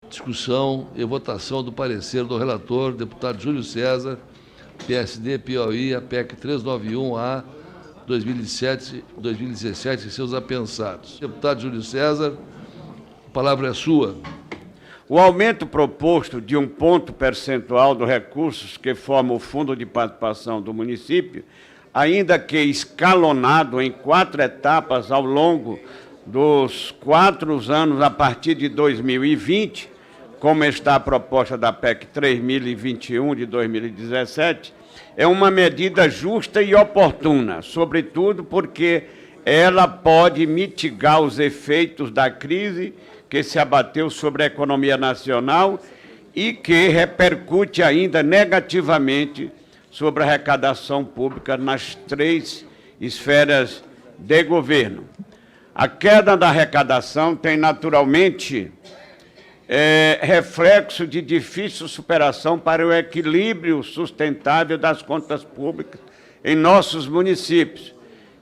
Discussão e votação do parecer do relator, deputado Júlio César, PSD, Piauí, a PEC 391-A, 2017 e seus apensados. Deputado Júlio César, a palavra é sua. O aumento proposto de 1 ponto percentual dos recursos que formam o Fundo de Participação do município, ainda que escalonado em 4 etapas ao longo dos 4 anos a partir de 2020, como está a proposta da PEC 3021 de 2017, é uma medida justa e oportuna, sobretudo porque ela pode mitigar os efeitos da crise que se abateu sobre a economia nacional e que repercute ainda negativamente sobre a arrecadação pública nas 3 esferas de governo. A queda da arrecadação tem, naturalmente, reflexo de difícil superação para o equilíbrio sustentável das contas públicas em nossos municípios,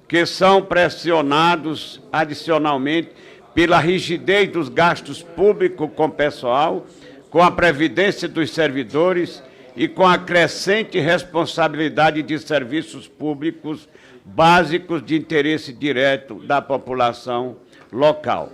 que são pressionados adicionalmente pela rigidez dos gastos públicos com pessoal, com a previdência dos servidores e com a crescente responsabilidade de serviços públicos básicos de interesse direto da população local.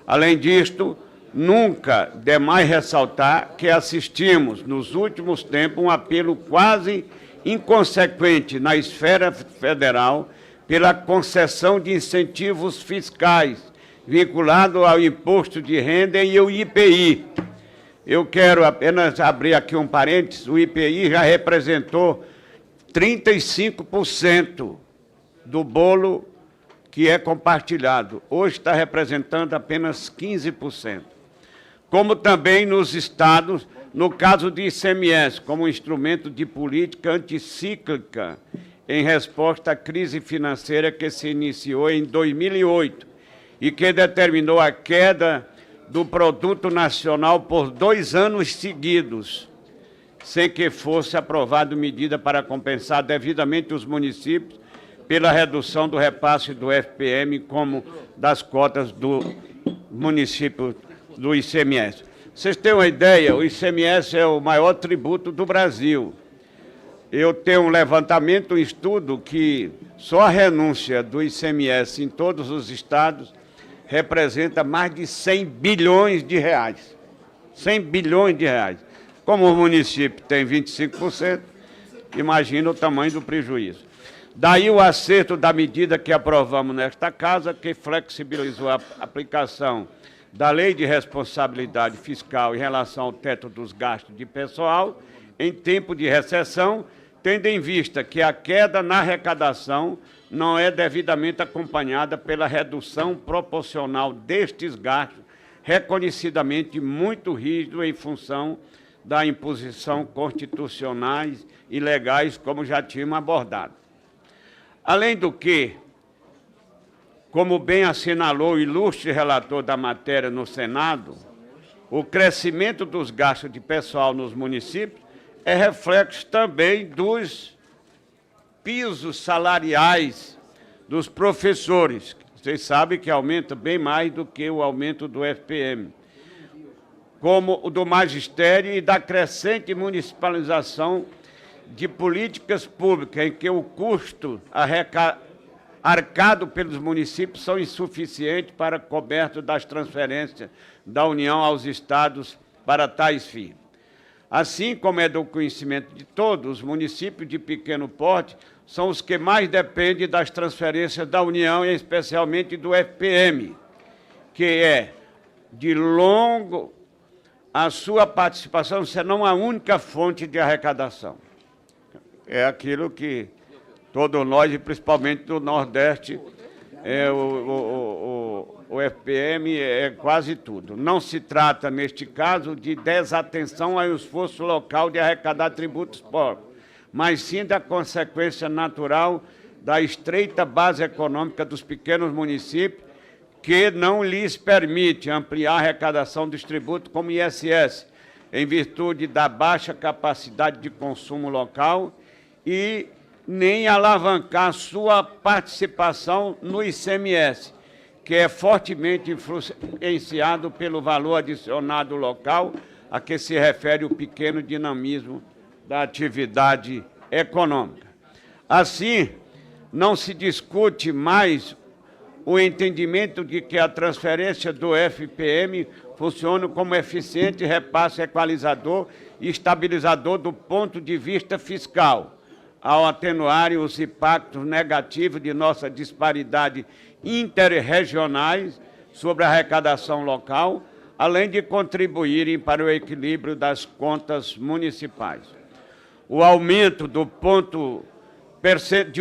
Além disto, nunca demais ressaltar que assistimos, nos últimos tempos, um apelo quase inconsequente na esfera federal pela concessão de incentivos fiscais vinculado ao imposto de renda e ao IPI. Eu quero apenas abrir aqui um parênteses, o IPI já representou 35% do bolo que é compartilhado. Hoje está representando apenas 15%. Como também nos estados, no caso de ICMS, como instrumento de política anticíclica em resposta à crise financeira que se iniciou em 2008 e que determinou a queda do produto nacional por 2 anos seguidos, sem que fosse aprovada medida para compensar devidamente os municípios pela redução do repasse do FPM como das cotas do município do ICMS. Vocês têm uma ideia, o ICMS é o maior tributo do Brasil. Eu tenho um levantamento, um estudo que só a renúncia do ICMS em todos os estados representa mais de 100 bilhões de reais. 100 bilhões de reais. Como o município tem 25%, imagina o tamanho do prejuízo. Daí o acerto da medida que aprovamos nesta casa, que flexibilizou a aplicação da Lei de Responsabilidade Fiscal em relação ao teto dos gastos de pessoal, em tempo de recessão, tendo em vista que a queda na arrecadação não é devidamente acompanhada pela redução proporcional destes gastos, reconhecidamente muito rígido em função da imposição constitucionais e legais, como já tínhamos abordado. Além do que, como bem assinalou o ilustre relator da matéria no Senado, o crescimento dos gastos de pessoal nos municípios é reflexo também dos pisos salariais dos professores. Vocês sabem que aumenta bem mais do que o aumento do FPM, como o do magistério e da crescente municipalização de políticas públicas, em que o custo arcado pelos municípios são insuficientes para coberto das transferências da União aos estados para tais fins. Assim como é do conhecimento de todos, os municípios de pequeno porte são os que mais dependem das transferências da União, e especialmente do FPM, que é, de longo, a sua participação, senão a única fonte de arrecadação. É aquilo que todos nós, e principalmente do Nordeste, o FPM é quase tudo. Não se trata, neste caso, de desatenção ao esforço local de arrecadar tributos próprios, mas sim da consequência natural da estreita base econômica dos pequenos municípios, que não lhes permite ampliar a arrecadação dos tributos como ISS, em virtude da baixa capacidade de consumo local e nem alavancar sua participação no ICMS, que é fortemente influenciado pelo valor adicionado local, a que se refere o pequeno dinamismo da atividade econômica. Assim, não se discute mais o entendimento de que a transferência do FPM funciona como eficiente repasse equalizador e estabilizador do ponto de vista fiscal, ao atenuarem os impactos negativos de nossa disparidade interregionais sobre a arrecadação local, além de contribuírem para o equilíbrio das contas municipais. O aumento de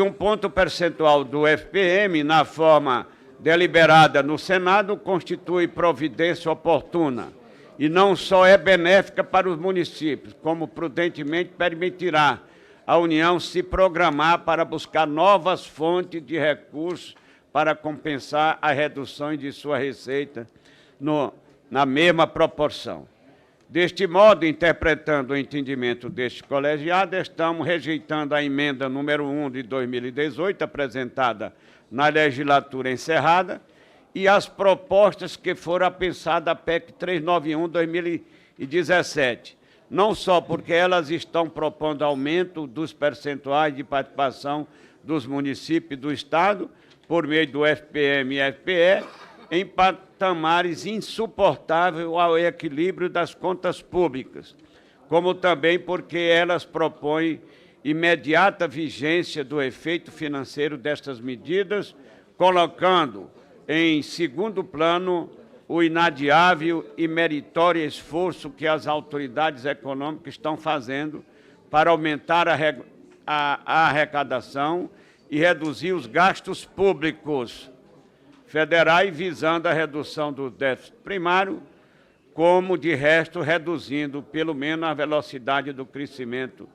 um ponto percentual do FPM na forma deliberada no Senado constitui providência oportuna e não só é benéfica para os municípios, como prudentemente permitirá à União se programar para buscar novas fontes de recursos para compensar a redução de sua receita na mesma proporção. Deste modo, interpretando o entendimento deste colegiado, estamos rejeitando a emenda número 1 de 2018, apresentada na legislatura encerrada, e as propostas que foram apensadas da PEC 391/2017, não só porque elas estão propondo aumento dos percentuais de participação dos municípios do Estado, por meio do FPM e FPE, em patamares insuportáveis ao equilíbrio das contas públicas, como também porque elas propõem imediata vigência do efeito financeiro destas medidas, colocando em segundo plano o inadiável e meritório esforço que as autoridades econômicas estão fazendo para aumentar a arrecadação e reduzir os gastos públicos federais, visando a redução do déficit primário, como, de resto, reduzindo, pelo menos, a velocidade do crescimento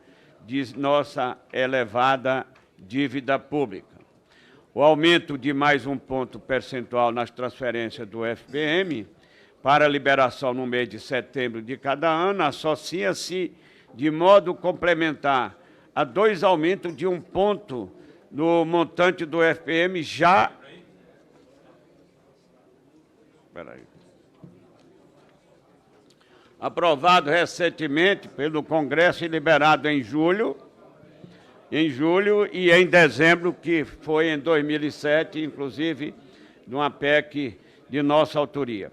de nossa elevada dívida pública. O aumento de mais um ponto percentual nas transferências do FPM para liberação no mês de setembro de cada ano associa-se de modo complementar a 2 aumentos de 1 ponto no montante do FPM já... aprovado recentemente pelo Congresso e liberado em julho e em dezembro, que foi em 2007, inclusive, numa PEC de nossa autoria.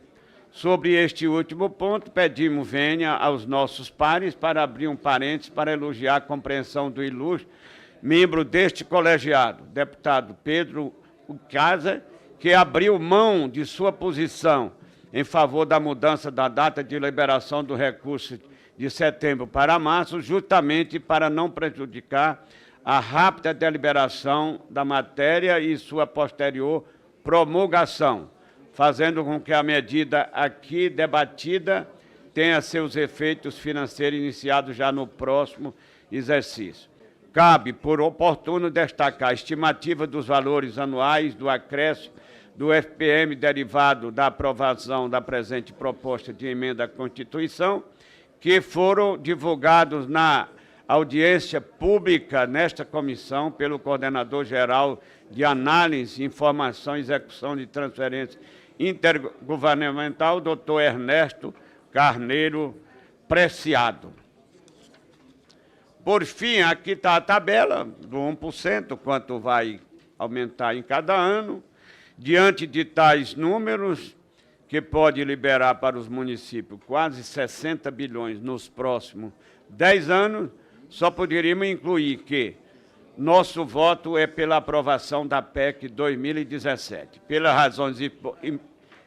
Sobre este último ponto, pedimos venha aos nossos pares para abrir um parênteses para elogiar a compreensão do ilustre membro deste colegiado, deputado Pedro Casa, que abriu mão de sua posição em favor da mudança da data de liberação do recurso de setembro para março, justamente para não prejudicar a rápida deliberação da matéria e sua posterior promulgação, fazendo com que a medida aqui debatida tenha seus efeitos financeiros iniciados já no próximo exercício. Cabe, por oportuno, destacar a estimativa dos valores anuais do acréscimo do FPM derivado da aprovação da presente proposta de emenda à Constituição, que foram divulgados na audiência pública nesta comissão pelo coordenador-geral de Análise, Informação e Execução de Transferência Intergovernamental, doutor Ernesto Carneiro Preciado. Por fim, aqui está a tabela do 1%, quanto vai aumentar em cada ano. Diante de tais números, que pode liberar para os municípios quase 60 bilhões nos próximos 10 anos, só poderíamos incluir que nosso voto é pela aprovação da PEC 2017. Pelas razões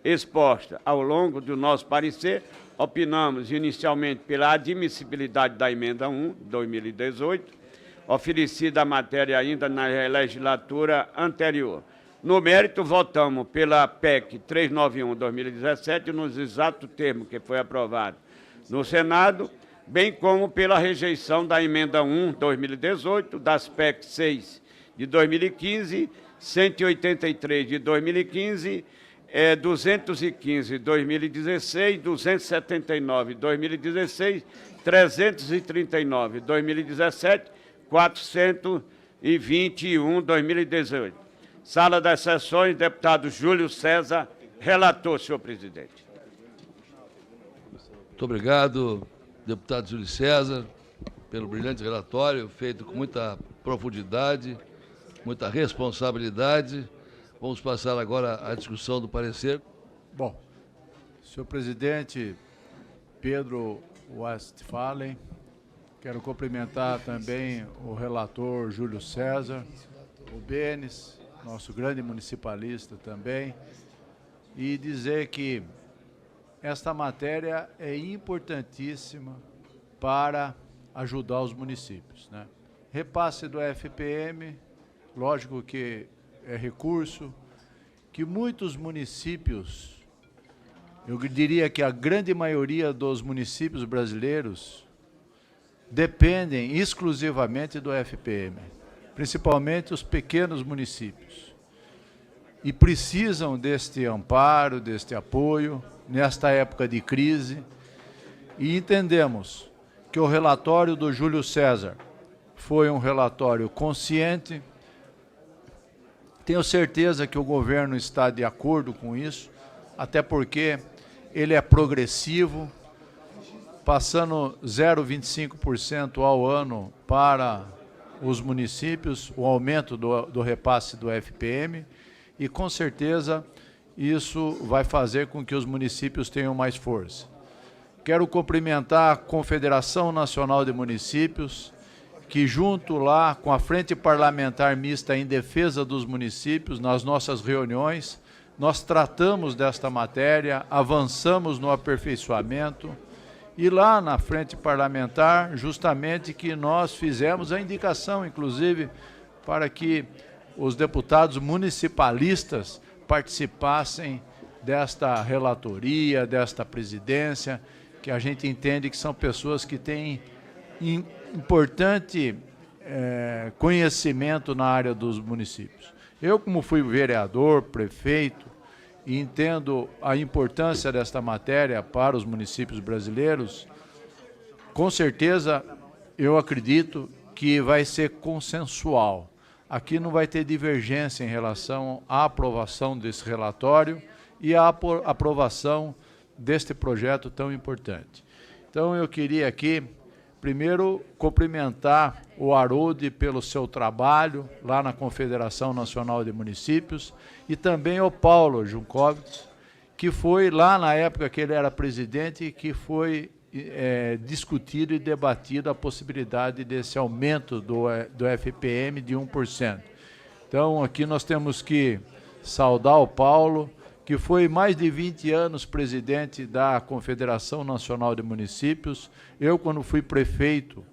expostas ao longo do nosso parecer, opinamos inicialmente pela admissibilidade da emenda 1, 2018, oferecida a matéria ainda na legislatura anterior. No mérito, votamos pela PEC 391/2017, nos exatos termos que foi aprovado no Senado, bem como pela rejeição da emenda 1, 2018, das PEC 6 de 2015, 183 de 2015, 215 de 2016, 279 de 2016, 339 de 2017, 421 de 2018. Sala das Sessões, deputado Júlio César, relator, senhor presidente. Muito obrigado, deputado Júlio César, pelo brilhante relatório, feito com muita profundidade, muita responsabilidade. Vamos passar agora à discussão do parecer. Bom, senhor presidente Pedro Westphalen, quero cumprimentar também o relator Júlio César, o Benes, nosso grande municipalista também, e dizer que esta matéria é importantíssima para ajudar os municípios, né? Repasse do FPM, lógico que é recurso, que muitos municípios, eu diria que a grande maioria dos municípios brasileiros dependem exclusivamente do FPM, principalmente os pequenos municípios, e precisam deste amparo, deste apoio, nesta época de crise, e entendemos que o relatório do Júlio César foi um relatório consciente. Tenho certeza que o governo está de acordo com isso, até porque ele é progressivo, passando 0,25% ao ano para os municípios, o aumento do repasse do FPM, e com certeza isso vai fazer com que os municípios tenham mais força. Quero cumprimentar a Confederação Nacional de Municípios, que junto lá com a Frente Parlamentar Mista em Defesa dos Municípios, nas nossas reuniões, nós tratamos desta matéria, avançamos no aperfeiçoamento, e lá na Frente Parlamentar, justamente que nós fizemos a indicação, inclusive, para que os deputados municipalistas participassem desta relatoria, desta presidência, que a gente entende que são pessoas que têm importante conhecimento na área dos municípios. Eu, como fui vereador, prefeito, e entendo a importância desta matéria para os municípios brasileiros, com certeza eu acredito que vai ser consensual. Aqui não vai ter divergência em relação à aprovação desse relatório e à aprovação deste projeto tão importante. Então, eu queria aqui, primeiro, cumprimentar o Harold pelo seu trabalho lá na Confederação Nacional de Municípios e também o Paulo Junkovitz, que foi lá na época que ele era presidente, que foi discutido e debatido a possibilidade desse aumento do FPM de 1%. Então, aqui nós temos que saudar o Paulo, que foi mais de 20 anos presidente da Confederação Nacional de Municípios. Eu, quando fui prefeito,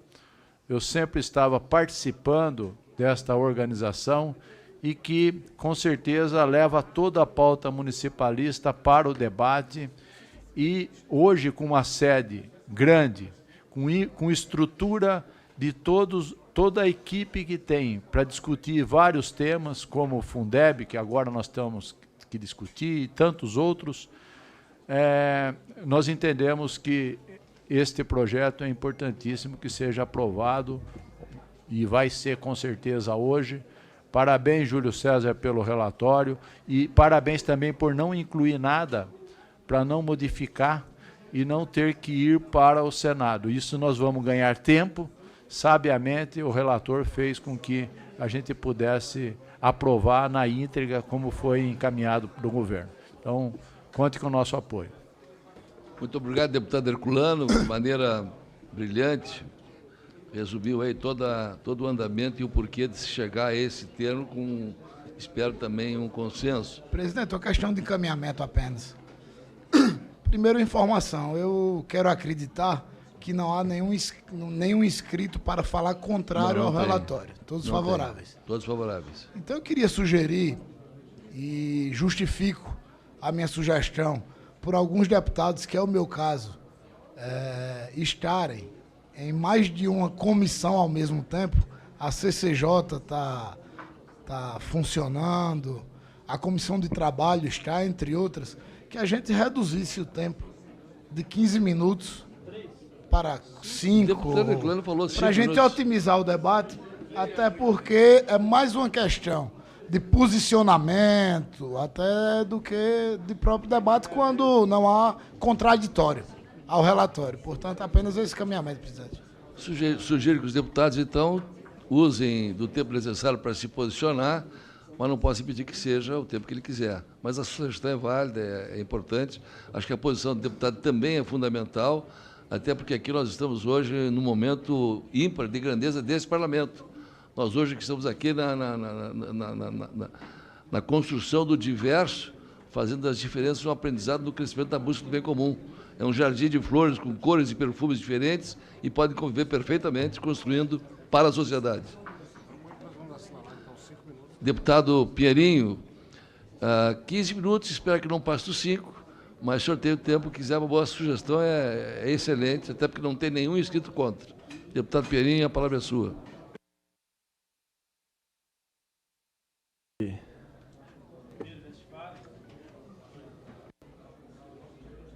eu sempre estava participando desta organização e que, com certeza, leva toda a pauta municipalista para o debate e, hoje, com uma sede grande, com estrutura de toda a equipe que tem para discutir vários temas, como o Fundeb, que agora nós estamos que discutir, e tantos outros, nós entendemos que este projeto é importantíssimo que seja aprovado e vai ser com certeza hoje. Parabéns, Júlio César, pelo relatório e parabéns também por não incluir nada, para não modificar e não ter que ir para o Senado. Isso nós vamos ganhar tempo. Sabiamente, o relator fez com que a gente pudesse aprovar na íntegra como foi encaminhado do governo. Então, conte com o nosso apoio. Muito obrigado, deputado Herculano, de maneira brilhante, resumiu aí todo o andamento e o porquê de se chegar a esse termo com, espero também, um consenso. Presidente, uma questão de encaminhamento apenas. Primeiro, informação. Eu quero acreditar que não há nenhum inscrito para falar contrário ao relatório. Todos favoráveis. Todos favoráveis. Então, eu queria sugerir, e justifico a minha sugestão, por alguns deputados, que é o meu caso, estarem em mais de uma comissão ao mesmo tempo. A CCJ está funcionando, a Comissão de Trabalho está, entre outras, que a gente reduzisse o tempo de 15 minutos para 5, para a gente otimizar o debate, até porque é mais uma questão de posicionamento, até do que de próprio debate, quando não há contraditório ao relatório. Portanto, apenas esse caminhamento, presidente. Sugiro que os deputados, então, usem do tempo necessário para se posicionar, mas não posso impedir que seja o tempo que ele quiser. Mas a sugestão é válida, é importante. Acho que a posição do deputado também é fundamental, até porque aqui nós estamos hoje num momento ímpar de grandeza desse parlamento. Nós hoje que estamos aqui na construção do diverso, fazendo das diferenças um aprendizado no crescimento da busca do bem comum. É um jardim de flores com cores e perfumes diferentes e podem conviver perfeitamente, construindo para a sociedade. Deputado Pinheirinho, 15 minutos, espero que não passe dos 5, mas o senhor tem o tempo, quiser, uma boa sugestão, é excelente, até porque não tem nenhum inscrito contra. Deputado Pinheirinho, a palavra é sua.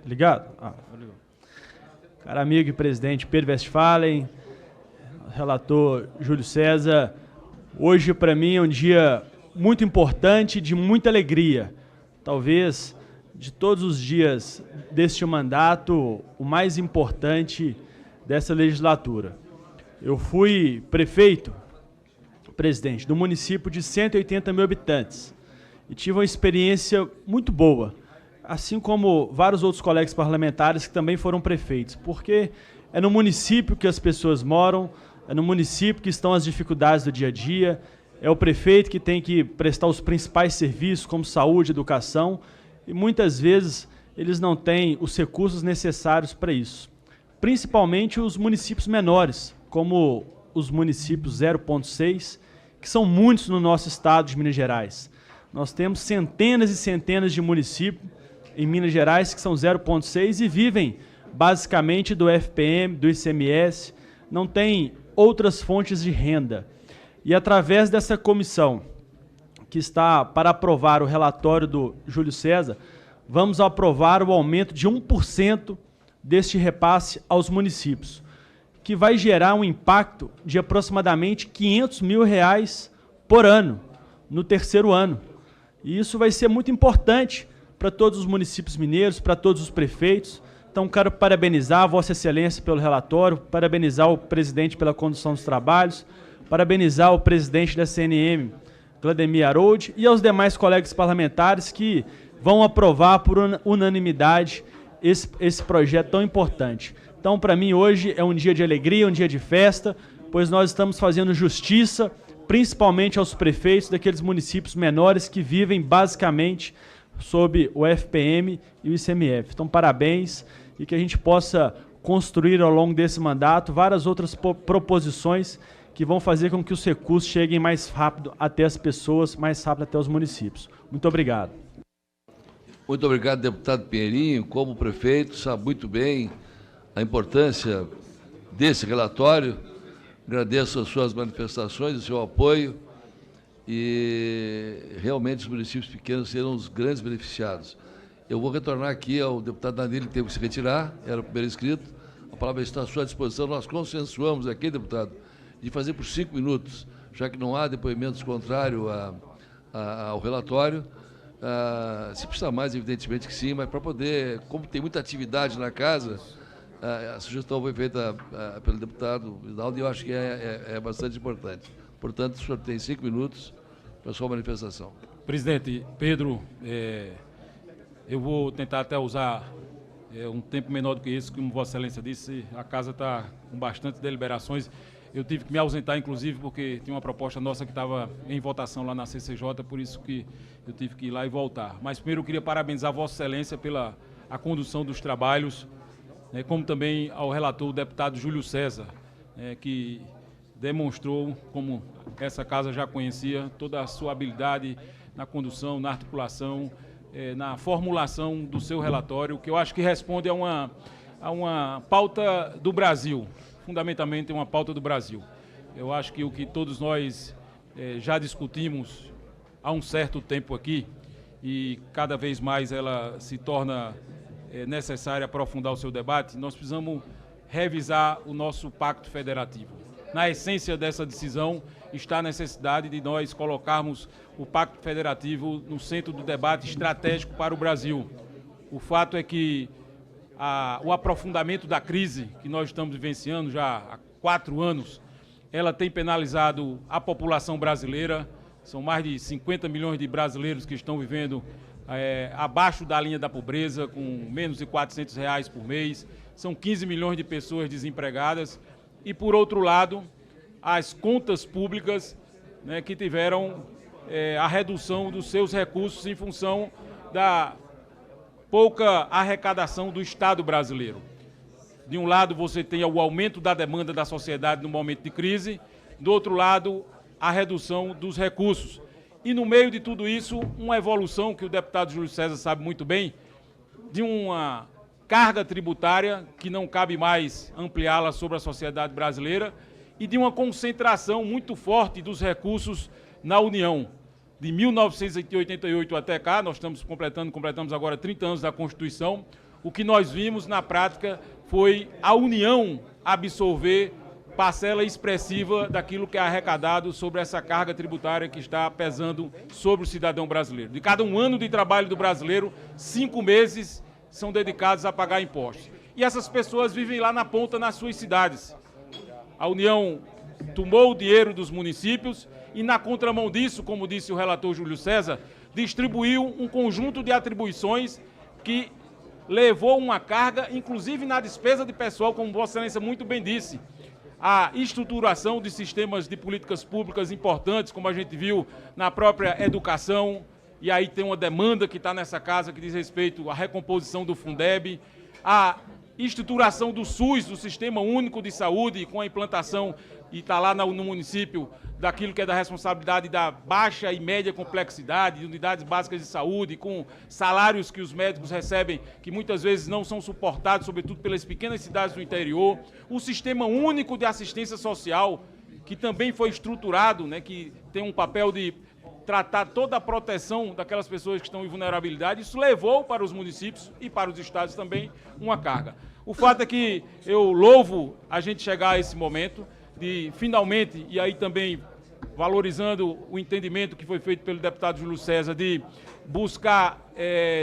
Ligado? Cara amigo e presidente Pedro Westphalen, relator Júlio César, hoje para mim é um dia muito importante, de muita alegria. Talvez de todos os dias deste mandato, o mais importante dessa legislatura. Eu fui prefeito, presidente, do município de 180 mil habitantes e tive uma experiência muito boa, assim como vários outros colegas parlamentares que também foram prefeitos, porque é no município que as pessoas moram, é no município que estão as dificuldades do dia a dia, é o prefeito que tem que prestar os principais serviços, como saúde, educação, e muitas vezes eles não têm os recursos necessários para isso. Principalmente os municípios menores, como os municípios 0,6, que são muitos no nosso estado de Minas Gerais. Nós temos centenas e centenas de municípios em Minas Gerais que são 0,6 e vivem basicamente do FPM, do ICMS, não tem outras fontes de renda. E através dessa comissão, que está para aprovar o relatório do Júlio César, vamos aprovar o aumento de 1% deste repasse aos municípios, que vai gerar um impacto de aproximadamente R$500 mil por ano, no terceiro ano. E isso vai ser muito importante para todos os municípios mineiros, para todos os prefeitos. Então, quero parabenizar a Vossa Excelência pelo relatório, parabenizar o presidente pela condução dos trabalhos, parabenizar o presidente da CNM, Vladimir Harold, e aos demais colegas parlamentares que vão aprovar por unanimidade esse projeto tão importante. Então, para mim, hoje é um dia de alegria, um dia de festa, pois nós estamos fazendo justiça, principalmente aos prefeitos daqueles municípios menores que vivem basicamente sob o FPM e o ICMF. Então, parabéns, e que a gente possa construir ao longo desse mandato várias outras proposições que vão fazer com que os recursos cheguem mais rápido até as pessoas, mais rápido até os municípios. Muito obrigado. Muito obrigado, deputado Pinheirinho. Como prefeito, sabe muito bem a importância desse relatório. Agradeço as suas manifestações, o seu apoio, e realmente os municípios pequenos serão os grandes beneficiados. Eu vou retornar aqui ao deputado Danilo, que teve que se retirar, era o primeiro inscrito. A palavra está à sua disposição. Nós consensuamos aqui, deputado, de fazer por 5 minutos, já que não há depoimentos contrários ao relatório. Se precisar mais, evidentemente que sim, mas para poder, como tem muita atividade na casa, a sugestão foi feita pelo deputado Vidaldo e eu acho que é bastante importante. Portanto, o senhor tem 5 minutos para a sua manifestação. Presidente Pedro, eu vou tentar até usar um tempo menor do que esse, como Vossa Excelência disse, a casa está com bastante deliberações. Eu tive que me ausentar, inclusive, porque tinha uma proposta nossa que estava em votação lá na CCJ, por isso que eu tive que ir lá e voltar. Mas primeiro eu queria parabenizar Vossa Excelência pela a condução dos trabalhos, como também ao relator, o deputado Júlio César, que demonstrou, como essa casa já conhecia, toda a sua habilidade na condução, na articulação, na formulação do seu relatório, que eu acho que responde a uma pauta do Brasil, fundamentalmente uma pauta do Brasil. Eu acho que o que todos nós já discutimos há um certo tempo aqui, e cada vez mais ela se torna necessária aprofundar o seu debate, nós precisamos revisar o nosso pacto federativo. na essência dessa decisão está a necessidade de nós colocarmos o Pacto Federativo no centro do debate estratégico para o Brasil. O fato é que o aprofundamento da crise que nós estamos vivenciando já há 4 anos, ela tem penalizado a população brasileira. São mais de 50 milhões de brasileiros que estão vivendo abaixo da linha da pobreza, com menos de R$400 por mês. São 15 milhões de pessoas desempregadas. E, por outro lado, as contas públicas, né, que tiveram a redução dos seus recursos em função da pouca arrecadação do Estado brasileiro. De um lado, você tem o aumento da demanda da sociedade no momento de crise, do outro lado, a redução dos recursos. E, no meio de tudo isso, uma evolução que o deputado Júlio César sabe muito bem, de uma carga tributária que não cabe mais ampliá-la sobre a sociedade brasileira e de uma concentração muito forte dos recursos na União. De 1988 até cá, nós completamos agora 30 anos da Constituição, o que nós vimos na prática foi a União absorver parcela expressiva daquilo que é arrecadado sobre essa carga tributária que está pesando sobre o cidadão brasileiro. De cada 1 ano de trabalho do brasileiro, 5 meses são dedicados a pagar impostos. E essas pessoas vivem lá na ponta, nas suas cidades. A União tomou o dinheiro dos municípios e, na contramão disso, como disse o relator Júlio César, distribuiu um conjunto de atribuições que levou uma carga, inclusive na despesa de pessoal, como Vossa Excelência muito bem disse. A estruturação de sistemas de políticas públicas importantes, como a gente viu na própria educação, e aí tem uma demanda que está nessa casa que diz respeito à recomposição do Fundeb, a estruturação do SUS, do Sistema Único de Saúde, com a implantação, e está lá no município, daquilo que é da responsabilidade da baixa e média complexidade, de unidades básicas de saúde, com salários que os médicos recebem, que muitas vezes não são suportados, sobretudo pelas pequenas cidades do interior, o Sistema Único de Assistência Social, que também foi estruturado, né, que tem um papel de tratar toda a proteção daquelas pessoas que estão em vulnerabilidade. Isso levou para os municípios e para os estados também uma carga. O fato é que eu louvo a gente chegar a esse momento de, finalmente, e aí também valorizando o entendimento que foi feito pelo deputado Júlio César, de buscar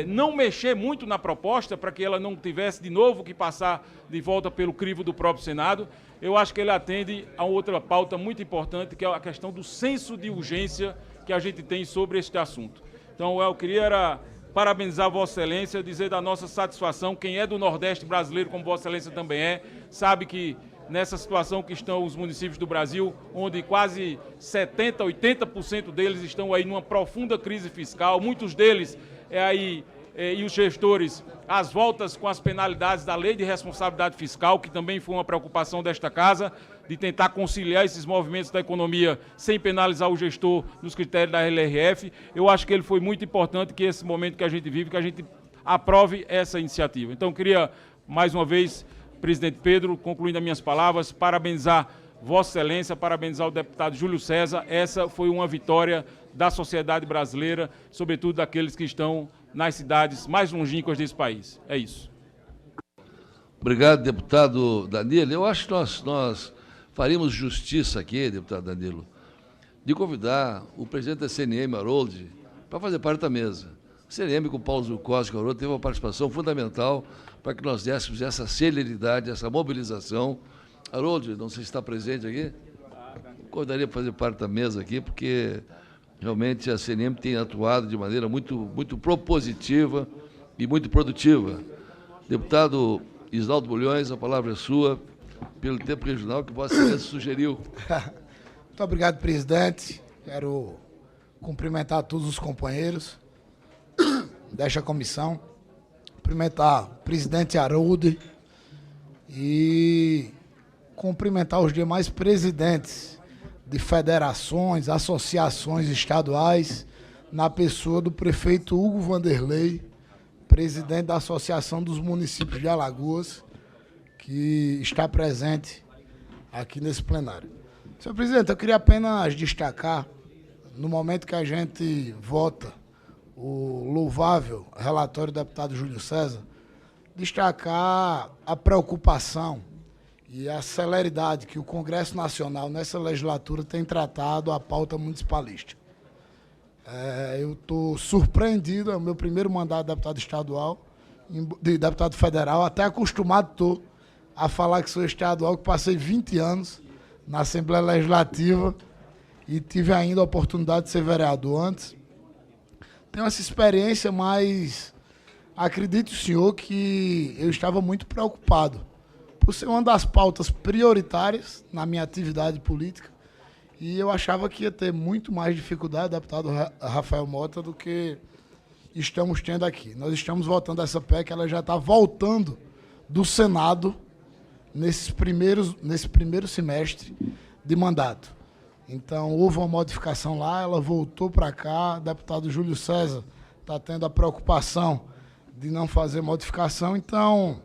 não mexer muito na proposta para que ela não tivesse de novo que passar de volta pelo crivo do próprio Senado. Eu acho que ele atende a outra pauta muito importante, que é a questão do senso de urgência que a gente tem sobre este assunto. Então, eu queria parabenizar Vossa Excelência, dizer da nossa satisfação. Quem é do Nordeste brasileiro, como Vossa Excelência também sabe que nessa situação que estão os municípios do Brasil, onde quase 70%, 80% deles estão aí numa profunda crise fiscal, muitos deles e os gestores, as voltas com as penalidades da Lei de Responsabilidade Fiscal, que também foi uma preocupação desta casa, de tentar conciliar esses movimentos da economia sem penalizar o gestor nos critérios da LRF. Eu acho que ele foi muito importante, que esse momento que a gente vive, que a gente aprove essa iniciativa. Então, queria, mais uma vez, presidente Pedro, concluindo as minhas palavras, parabenizar Vossa Excelência, parabenizar o deputado Júlio César. Essa foi uma vitória da sociedade brasileira, sobretudo daqueles que estão nas cidades mais longínquas desse país. É isso. Obrigado, deputado Danilo. Eu acho que nós faríamos justiça aqui, deputado Danilo, de convidar o presidente da CNM, Harold, para fazer parte da mesa. A CNM, com o Paulo Zucossi, que teve uma participação fundamental para que nós dessemos essa celeridade, essa mobilização. Harold, não sei se está presente aqui. Convidaria para fazer parte da mesa aqui, porque realmente a CNM tem atuado de maneira muito propositiva e muito produtiva. Deputado Isnaldo Bulhões, a palavra é sua, pelo tempo regional que Vossa Excelência sugeriu. Muito obrigado, presidente. Quero cumprimentar todos os companheiros desta comissão, cumprimentar o presidente Harold e cumprimentar os demais presidentes de federações, associações estaduais, na pessoa do prefeito Hugo Vanderlei, presidente da Associação dos Municípios de Alagoas, que está presente aqui nesse plenário. Senhor presidente, eu queria apenas destacar, no momento que a gente vota o louvável relatório do deputado Júlio César, destacar a preocupação e a celeridade que o Congresso Nacional, nessa legislatura, tem tratado a pauta municipalista. Eu estou surpreendido, é o meu primeiro mandato de deputado estadual, de deputado federal, até acostumado estou a falar que sou estadual, que passei 20 anos na Assembleia Legislativa e tive ainda a oportunidade de ser vereador antes. Tenho essa experiência, mas acredite o senhor que eu estava muito preocupado por ser uma das pautas prioritárias na minha atividade política, e eu achava que ia ter muito mais dificuldade, deputado Rafael Mota, do que estamos tendo aqui. Nós estamos votando essa PEC, ela já está voltando do Senado nesse primeiro semestre de mandato. Então, houve uma modificação lá, ela voltou para cá, o deputado Júlio César está tendo a preocupação de não fazer modificação, então...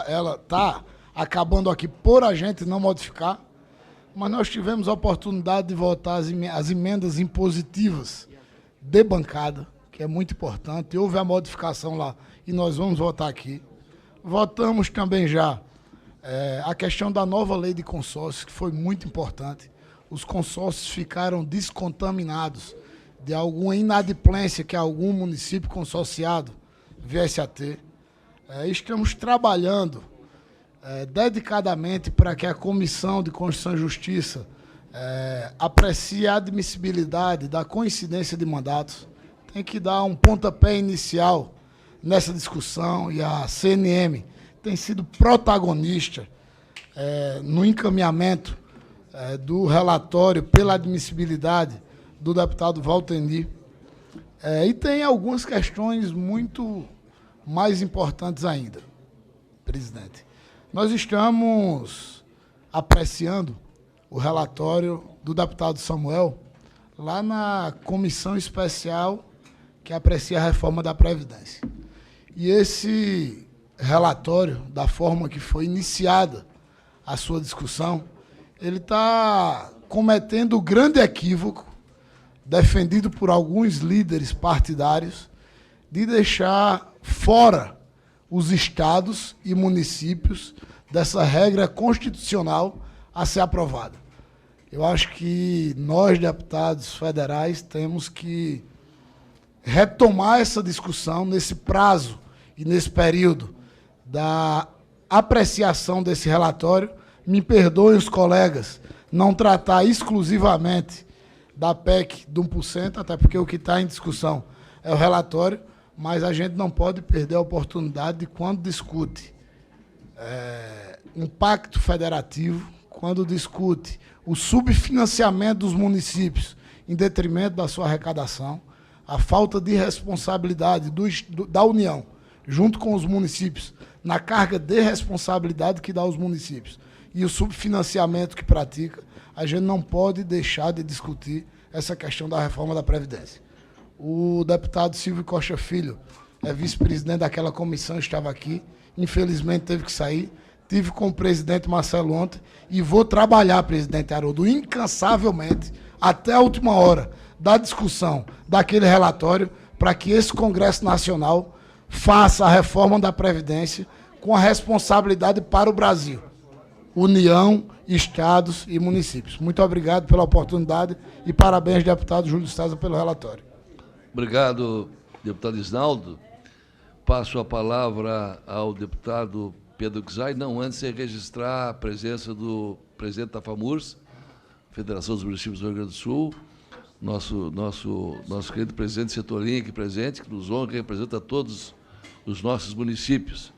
ela está acabando aqui por a gente não modificar, mas nós tivemos a oportunidade de votar as emendas impositivas de bancada, que é muito importante. Houve a modificação lá e nós vamos votar aqui. Votamos também já a questão da nova lei de consórcios, que foi muito importante. Os consórcios ficaram descontaminados de alguma inadimplência que algum município consorciado viesse a ter. Estamos trabalhando dedicadamente para que a Comissão de Constituição e Justiça aprecie a admissibilidade da coincidência de mandatos. Tem que dar um pontapé inicial nessa discussão, e a CNM tem sido protagonista no encaminhamento do relatório pela admissibilidade do deputado Valtenir. E tem algumas questões muito mais importantes ainda, presidente. Nós estamos apreciando o relatório do deputado Samuel lá na comissão especial que aprecia a reforma da Previdência. E esse relatório, da forma que foi iniciada a sua discussão, ele está cometendo o grande equívoco defendido por alguns líderes partidários de deixar fora os estados e municípios dessa regra constitucional a ser aprovada. Eu acho que nós, deputados federais, temos que retomar essa discussão nesse prazo e nesse período da apreciação desse relatório. Me perdoem os colegas, não tratar exclusivamente da PEC do 1%, até porque o que está em discussão é o relatório, mas a gente não pode perder a oportunidade de, quando discute um pacto federativo, quando discute o subfinanciamento dos municípios em detrimento da sua arrecadação, a falta de responsabilidade da União, junto com os municípios, na carga de responsabilidade que dá aos municípios, e o subfinanciamento que pratica, a gente não pode deixar de discutir essa questão da reforma da Previdência. O deputado Silvio Costa Filho é vice-presidente daquela comissão, estava aqui, infelizmente teve que sair. Tive com o presidente Marcelo ontem e vou trabalhar, presidente Haroldo, incansavelmente, até a última hora da discussão daquele relatório, para que esse Congresso Nacional faça a reforma da Previdência com a responsabilidade para o Brasil. União, estados e municípios. Muito obrigado pela oportunidade e parabéns, deputado Júlio César, pelo relatório. Obrigado, deputado Isnaldo. Passo a palavra ao deputado Pedro Kizai, não antes de registrar a presença do presidente da FAMURS, Federação dos Municípios do Rio Grande do Sul, nosso querido presidente Setolinha aqui presente, que nos honra e representa todos os nossos municípios.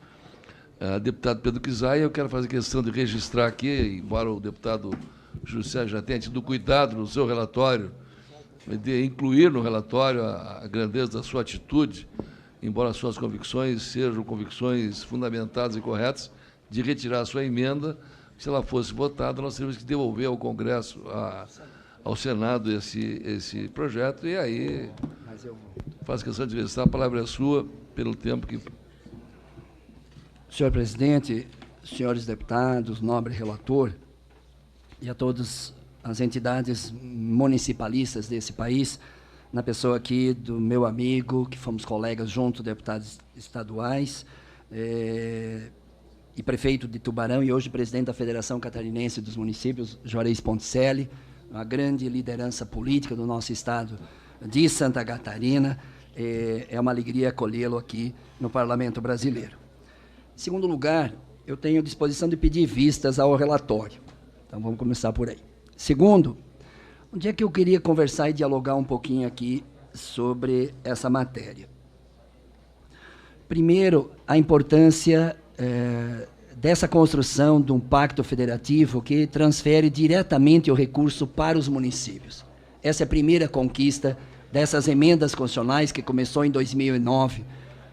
Deputado Pedro Kizai, eu quero fazer questão de registrar aqui, embora o deputado Júlio César já tenha tido cuidado no seu relatório, de incluir no relatório a grandeza da sua atitude, embora as suas convicções sejam convicções fundamentadas e corretas, de retirar a sua emenda. Se ela fosse votada, nós teríamos que devolver ao Congresso, ao Senado, esse projeto, e aí faço questão de registrar. A palavra é sua, pelo tempo que... Senhor presidente, senhores deputados, nobre relator, e a todas as entidades municipalistas desse país, na pessoa aqui do meu amigo, que fomos colegas junto, deputados estaduais, e prefeito de Tubarão, e hoje presidente da Federação Catarinense dos Municípios, Juarez Ponticelli, uma grande liderança política do nosso estado de Santa Catarina. É uma alegria acolhê-lo aqui no Parlamento Brasileiro. Em segundo lugar, eu tenho disposição de pedir vistas ao relatório. Então, vamos começar por aí. Segundo, onde é que eu queria conversar e dialogar um pouquinho aqui sobre essa matéria? Primeiro, a importância dessa construção de um pacto federativo que transfere diretamente o recurso para os municípios. Essa é a primeira conquista dessas emendas constitucionais que começou em 2009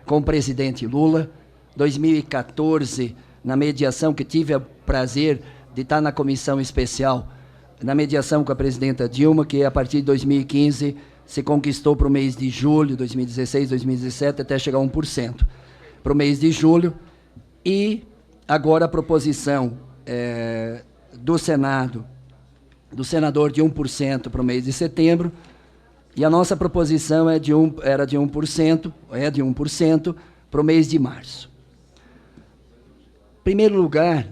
com o presidente Lula, 2014, na mediação que tive o prazer de estar na comissão especial, na mediação com a presidenta Dilma, que a partir de 2015 se conquistou para o mês de julho, 2016, 2017, até chegar a 1%. Para o mês de julho, e agora a proposição do Senado, do senador de 1% para o mês de setembro, e a nossa proposição era de 1% para o mês de março. Em primeiro lugar,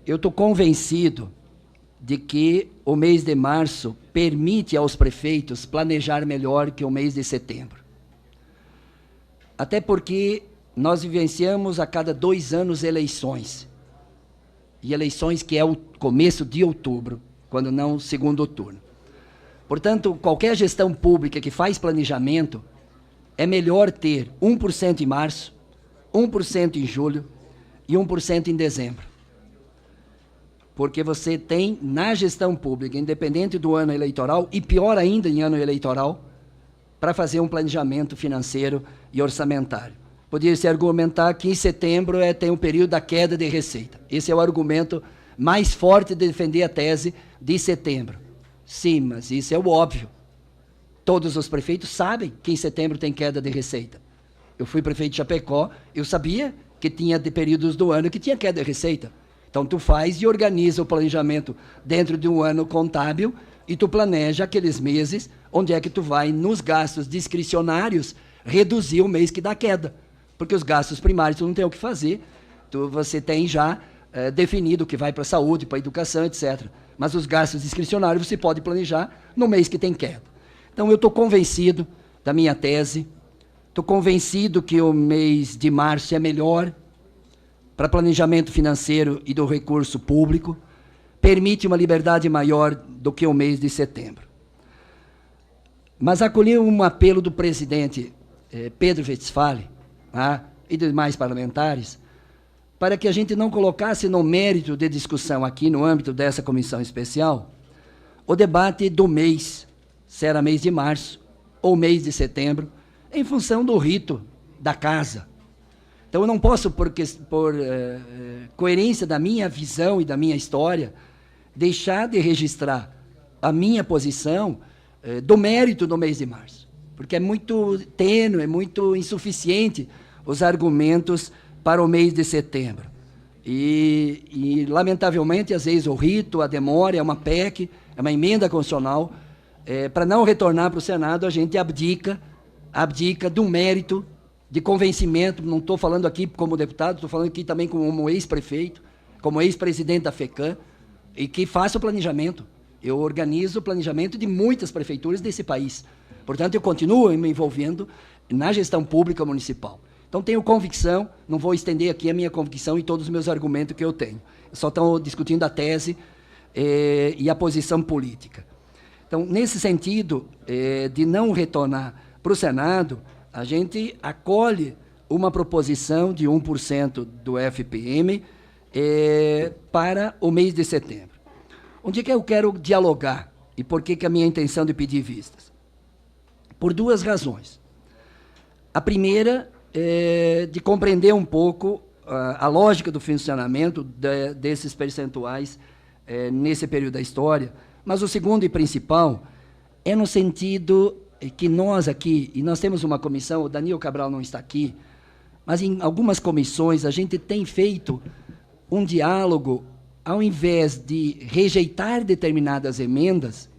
eu estou convencido de que o mês de março permite aos prefeitos planejar melhor que o mês de setembro. Até porque nós vivenciamos a cada 2 anos eleições. E eleições que é o começo de outubro, quando não o segundo turno. Portanto, qualquer gestão pública que faz planejamento, é melhor ter 1% em março, 1% em julho e 1% em dezembro. Porque você tem, na gestão pública, independente do ano eleitoral, e pior ainda em ano eleitoral, para fazer um planejamento financeiro e orçamentário. Poderia-se argumentar que em setembro tem um período da queda de receita. Esse é o argumento mais forte de defender a tese de setembro. Sim, mas isso é o óbvio. Todos os prefeitos sabem que em setembro tem queda de receita. Eu fui prefeito de Chapecó, eu sabia que tinha de períodos do ano que tinha queda de receita. Então, tu faz e organiza o planejamento dentro de um ano contábil e tu planeja aqueles meses onde é que tu vai, nos gastos discricionários, reduzir o mês que dá queda. Porque os gastos primários tu não tem o que fazer, você tem já definido o que vai para a saúde, para a educação, etc. Mas os gastos discricionários você pode planejar no mês que tem queda. Então, eu estou convencido da minha tese, estou convencido que o mês de março é melhor para planejamento financeiro e do recurso público, permite uma liberdade maior do que o mês de setembro. Mas acolhi um apelo do presidente Pedro Westphalen, e demais parlamentares, para que a gente não colocasse no mérito de discussão aqui no âmbito dessa comissão especial o debate do mês, se era mês de março ou mês de setembro, em função do rito da casa. Então, eu não posso, por coerência da minha visão e da minha história, deixar de registrar a minha posição do mérito do mês de março, porque é muito tênue, é muito insuficiente os argumentos para o mês de setembro. E lamentavelmente, às vezes, o rito, a demora, é uma PEC, é uma emenda constitucional, para não retornar para o Senado, a gente abdica do mérito de convencimento. Não estou falando aqui como deputado, estou falando aqui também como ex-prefeito, como ex-presidente da FECAM, e que faço o planejamento. Eu organizo o planejamento de muitas prefeituras desse país. Portanto, eu continuo me envolvendo na gestão pública municipal. Então, tenho convicção, não vou estender aqui a minha convicção e todos os meus argumentos que eu tenho. Só estão discutindo a tese e a posição política. Então, nesse sentido de não retornar para o Senado, a gente acolhe uma proposição de 1% do FPM para o mês de setembro. Onde é que eu quero dialogar? E por que a minha intenção de pedir vistas? Por 2 razões. A primeira é de compreender um pouco a lógica do funcionamento desses percentuais nesse período da história, mas o segundo e principal é no sentido que nós aqui, e nós temos uma comissão, o Daniel Cabral não está aqui, mas em algumas comissões a gente tem feito um diálogo, ao invés de rejeitar determinadas emendas,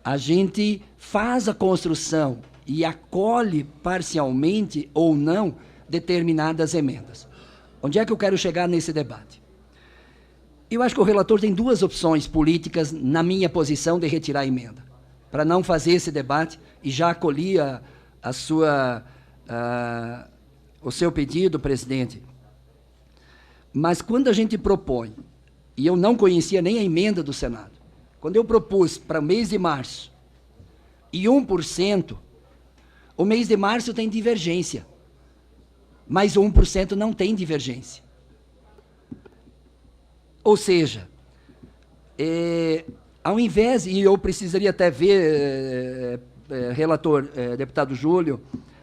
a gente faz a construção e acolhe parcialmente ou não determinadas emendas. Onde é que eu quero chegar nesse debate? Eu acho que o relator tem duas opções políticas na minha posição de retirar a emenda, para não fazer esse debate, e já acolhi o seu pedido, presidente. Mas quando a gente propõe, e eu não conhecia nem a emenda do Senado, quando eu propus para o mês de março e 1%, o mês de março tem divergência, mas o 1% não tem divergência. Ou seja, ao invés, e eu precisaria até ver, relator, deputado Júlio,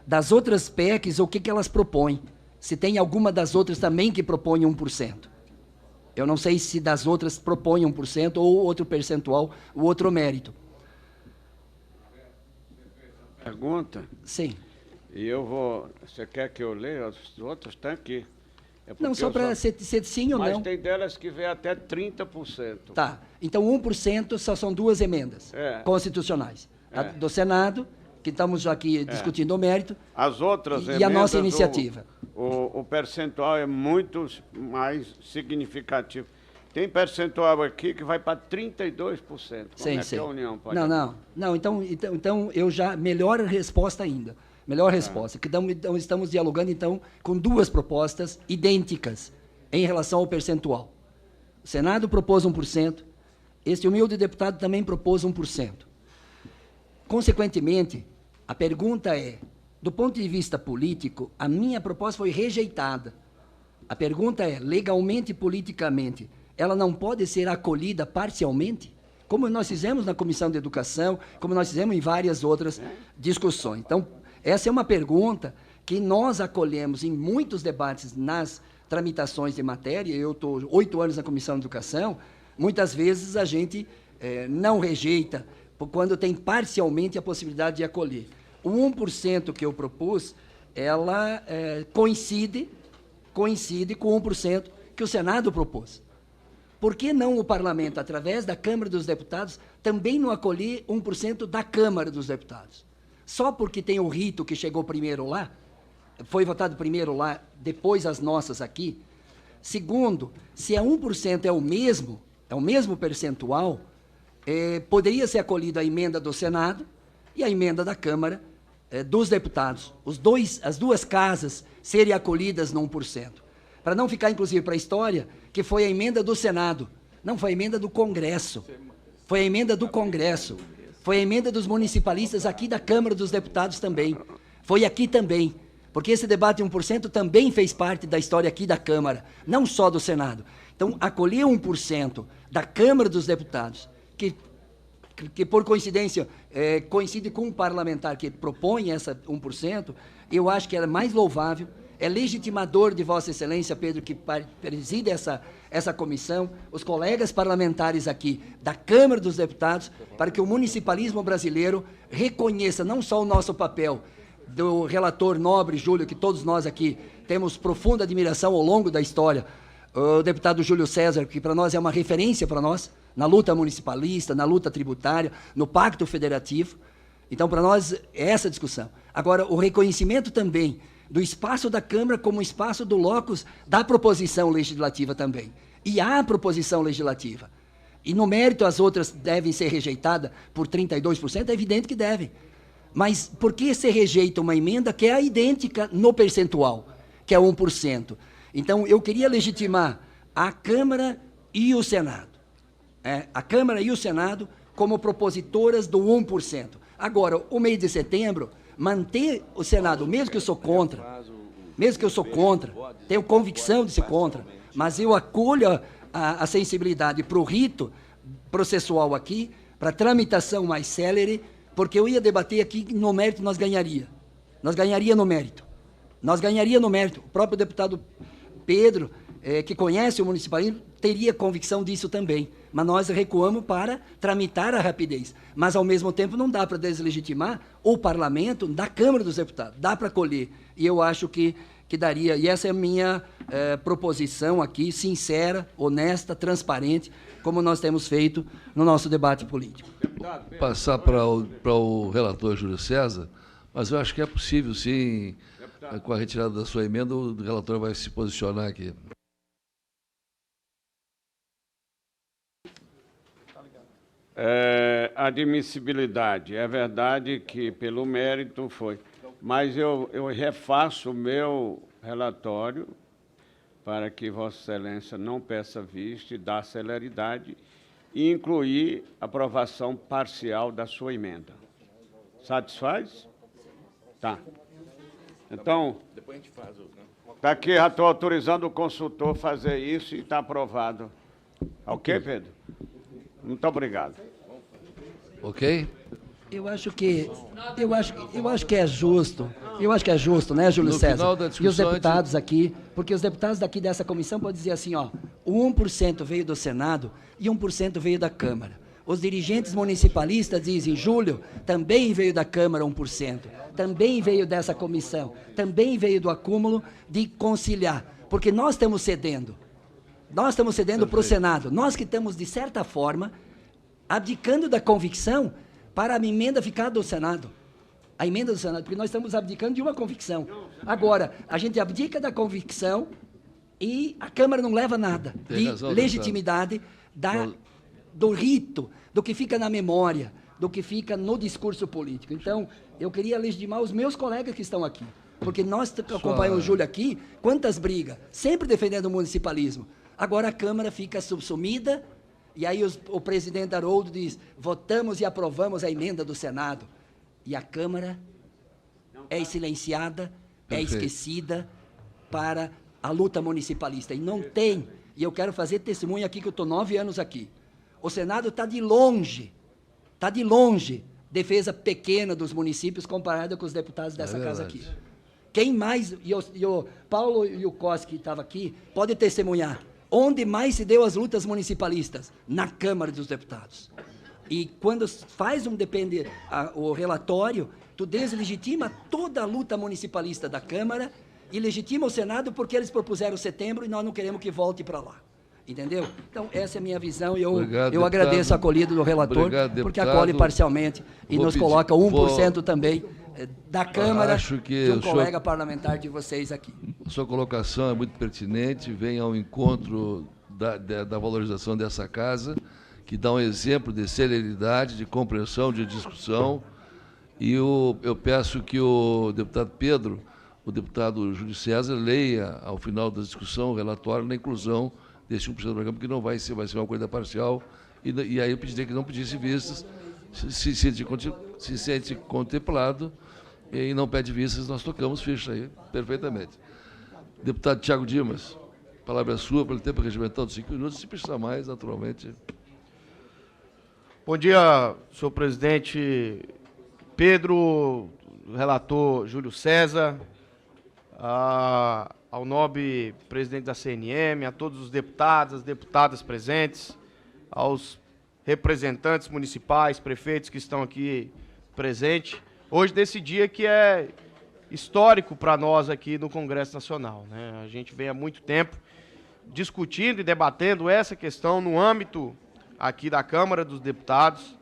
das outras PECs, o que elas propõem. Se tem alguma das outras também que propõe 1%. Eu não sei se das outras propõem 1% ou outro percentual, o outro mérito. Pergunta? Sim. E eu vou... Você quer que eu leia? Os outros estão aqui. Não, só para ser sim ou não. Mas tem delas que vê até 30%. Tá. Então, 1% só são duas emendas constitucionais. A do Senado, que estamos aqui discutindo o mérito, as outras e a nossa iniciativa. O percentual é muito mais significativo. Tem percentual aqui que vai para 32%. Como Sim. que a União pode... Não, então eu já... Melhor resposta ainda. Melhor resposta. Que estamos dialogando, então, com duas propostas idênticas em relação ao percentual. O Senado propôs 1%, este humilde deputado também propôs 1%. Consequentemente, a pergunta é, do ponto de vista político, a minha proposta foi rejeitada. A pergunta é, legalmente e politicamente, ela não pode ser acolhida parcialmente? Como nós fizemos na Comissão de Educação, como nós fizemos em várias outras discussões. Então, essa é uma pergunta que nós acolhemos em muitos debates nas tramitações de matéria. Eu estou 8 anos na Comissão de Educação, muitas vezes a gente não rejeita, quando tem parcialmente a possibilidade de acolher. O 1% que eu propus, ela coincide com o 1% que o Senado propôs. Por que não o Parlamento, através da Câmara dos Deputados, também não acolher 1% da Câmara dos Deputados? Só porque tem o rito que chegou primeiro lá, foi votado primeiro lá, depois as nossas aqui. Segundo, se 1% é o mesmo percentual, poderia ser acolhida a emenda do Senado e a emenda da Câmara dos Deputados. As duas casas serem acolhidas no 1%. Para não ficar, inclusive, para a história, que foi a emenda do Senado. Não, foi a emenda do Congresso. Foi a emenda do Congresso. Foi a emenda dos municipalistas aqui da Câmara dos Deputados também. Foi aqui também. Porque esse debate 1% também fez parte da história aqui da Câmara, não só do Senado. Então, acolher 1% da Câmara dos Deputados, que por coincidência, coincide com um parlamentar que propõe essa 1%, eu acho que é mais louvável, é legitimador de Vossa Excelência, Pedro, que preside essa comissão, os colegas parlamentares aqui da Câmara dos Deputados, para que o municipalismo brasileiro reconheça não só o nosso papel do relator nobre, Júlio, que todos nós aqui temos profunda admiração ao longo da história, o deputado Júlio César, que para nós é uma referência para nós, na luta municipalista, na luta tributária, no pacto federativo. Então, para nós, é essa discussão. Agora, o reconhecimento também do espaço da Câmara como espaço do locus da proposição legislativa também. E há proposição legislativa. E no mérito as outras devem ser rejeitadas por 32%, é evidente que devem. Mas por que se rejeita uma emenda que é idêntica no percentual, que é 1%? Então, eu queria legitimar a Câmara e o Senado. A Câmara e o Senado como propositoras do 1%. Agora, o mês de setembro, manter o Senado, mesmo que eu sou contra, tenho convicção de ser contra, mas eu acolho a sensibilidade para o rito processual aqui, para a tramitação mais célere, porque eu ia debater aqui no mérito nós ganharia. Nós ganharia no mérito. O próprio deputado Pedro, que conhece o municipalismo, teria convicção disso também. Mas nós recuamos para tramitar a rapidez. Mas, ao mesmo tempo, não dá para deslegitimar o parlamento da Câmara dos Deputados. Dá para acolher. E eu acho que daria. E essa é a minha proposição aqui, sincera, honesta, transparente, como nós temos feito no nosso debate político. Passar para o relator Júlio César, mas eu acho que é possível, sim, com a retirada da sua emenda, o relator vai se posicionar aqui. Admissibilidade. É verdade que pelo mérito foi, mas eu refaço o meu relatório para que Vossa Excelência não peça vista e dá celeridade e incluir aprovação parcial da sua emenda. Satisfaz? Tá. Então, está aqui, já estou autorizando o consultor a fazer isso e está aprovado. Ok, Pedro? Muito obrigado. Ok? Eu acho que é justo. Eu acho que é justo, né, Júlio No César? final da E os discussão, deputados aqui, porque os deputados daqui dessa comissão podem dizer assim, ó, o 1% veio do Senado e 1% veio da Câmara. Os dirigentes municipalistas dizem, Júlio, também veio da Câmara 1%, também veio dessa comissão, também veio do acúmulo de conciliar, porque nós estamos cedendo. Nós estamos cedendo para o Senado. Nós que estamos, de certa forma, abdicando da convicção para a emenda ficar do Senado. A emenda do Senado, porque nós estamos abdicando de uma convicção. Agora, a gente abdica da convicção e a Câmara não leva nada de legitimidade do rito, do que fica na memória, do que fica no discurso político. Então, eu queria legitimar os meus colegas que estão aqui, porque nós acompanhamos o Júlio aqui, quantas brigas, sempre defendendo o municipalismo. Agora a Câmara fica subsumida, e aí o presidente Haroldo diz, votamos e aprovamos a emenda do Senado. E a Câmara é silenciada, é esquecida para a luta municipalista. E não tem, e eu quero fazer testemunho aqui, que eu estou 9 anos aqui. O Senado está de longe, defesa pequena dos municípios comparada com os deputados dessa casa aqui. Quem mais, e o Paulo e o Cossi, que estava aqui, pode testemunhar. Onde mais se deu as lutas municipalistas? Na Câmara dos Deputados. E quando faz o relatório, tu deslegitima toda a luta municipalista da Câmara e legitima o Senado porque eles propuseram setembro e nós não queremos que volte para lá. Entendeu? Então, essa é a minha visão e eu agradeço a acolhida do relator, Obrigado, porque acolhe parcialmente e nos coloca 1% também da Câmara de um colega parlamentar de vocês aqui. A sua colocação é muito pertinente, vem ao encontro da valorização dessa casa, que dá um exemplo de celeridade, de compreensão, de discussão, e eu peço que o deputado Pedro, o deputado Júlio César, leia, ao final da discussão, o relatório na inclusão desse 1% do programa, porque não vai ser uma coisa parcial, e aí eu pediria que não pedisse vistas, se sente contemplado, e não pede vistas, nós tocamos ficha aí, perfeitamente. Deputado Tiago Dimas, a palavra é sua, pelo tempo regimental de 5 minutos, se precisar mais, naturalmente. Bom dia, senhor presidente Pedro, relator Júlio César, ao nobre presidente da CNM, a todos os deputados, as deputadas presentes, aos representantes municipais, prefeitos que estão aqui presentes, hoje desse dia que é histórico para nós aqui no Congresso Nacional, né? A gente vem há muito tempo discutindo e debatendo essa questão no âmbito aqui da Câmara dos Deputados.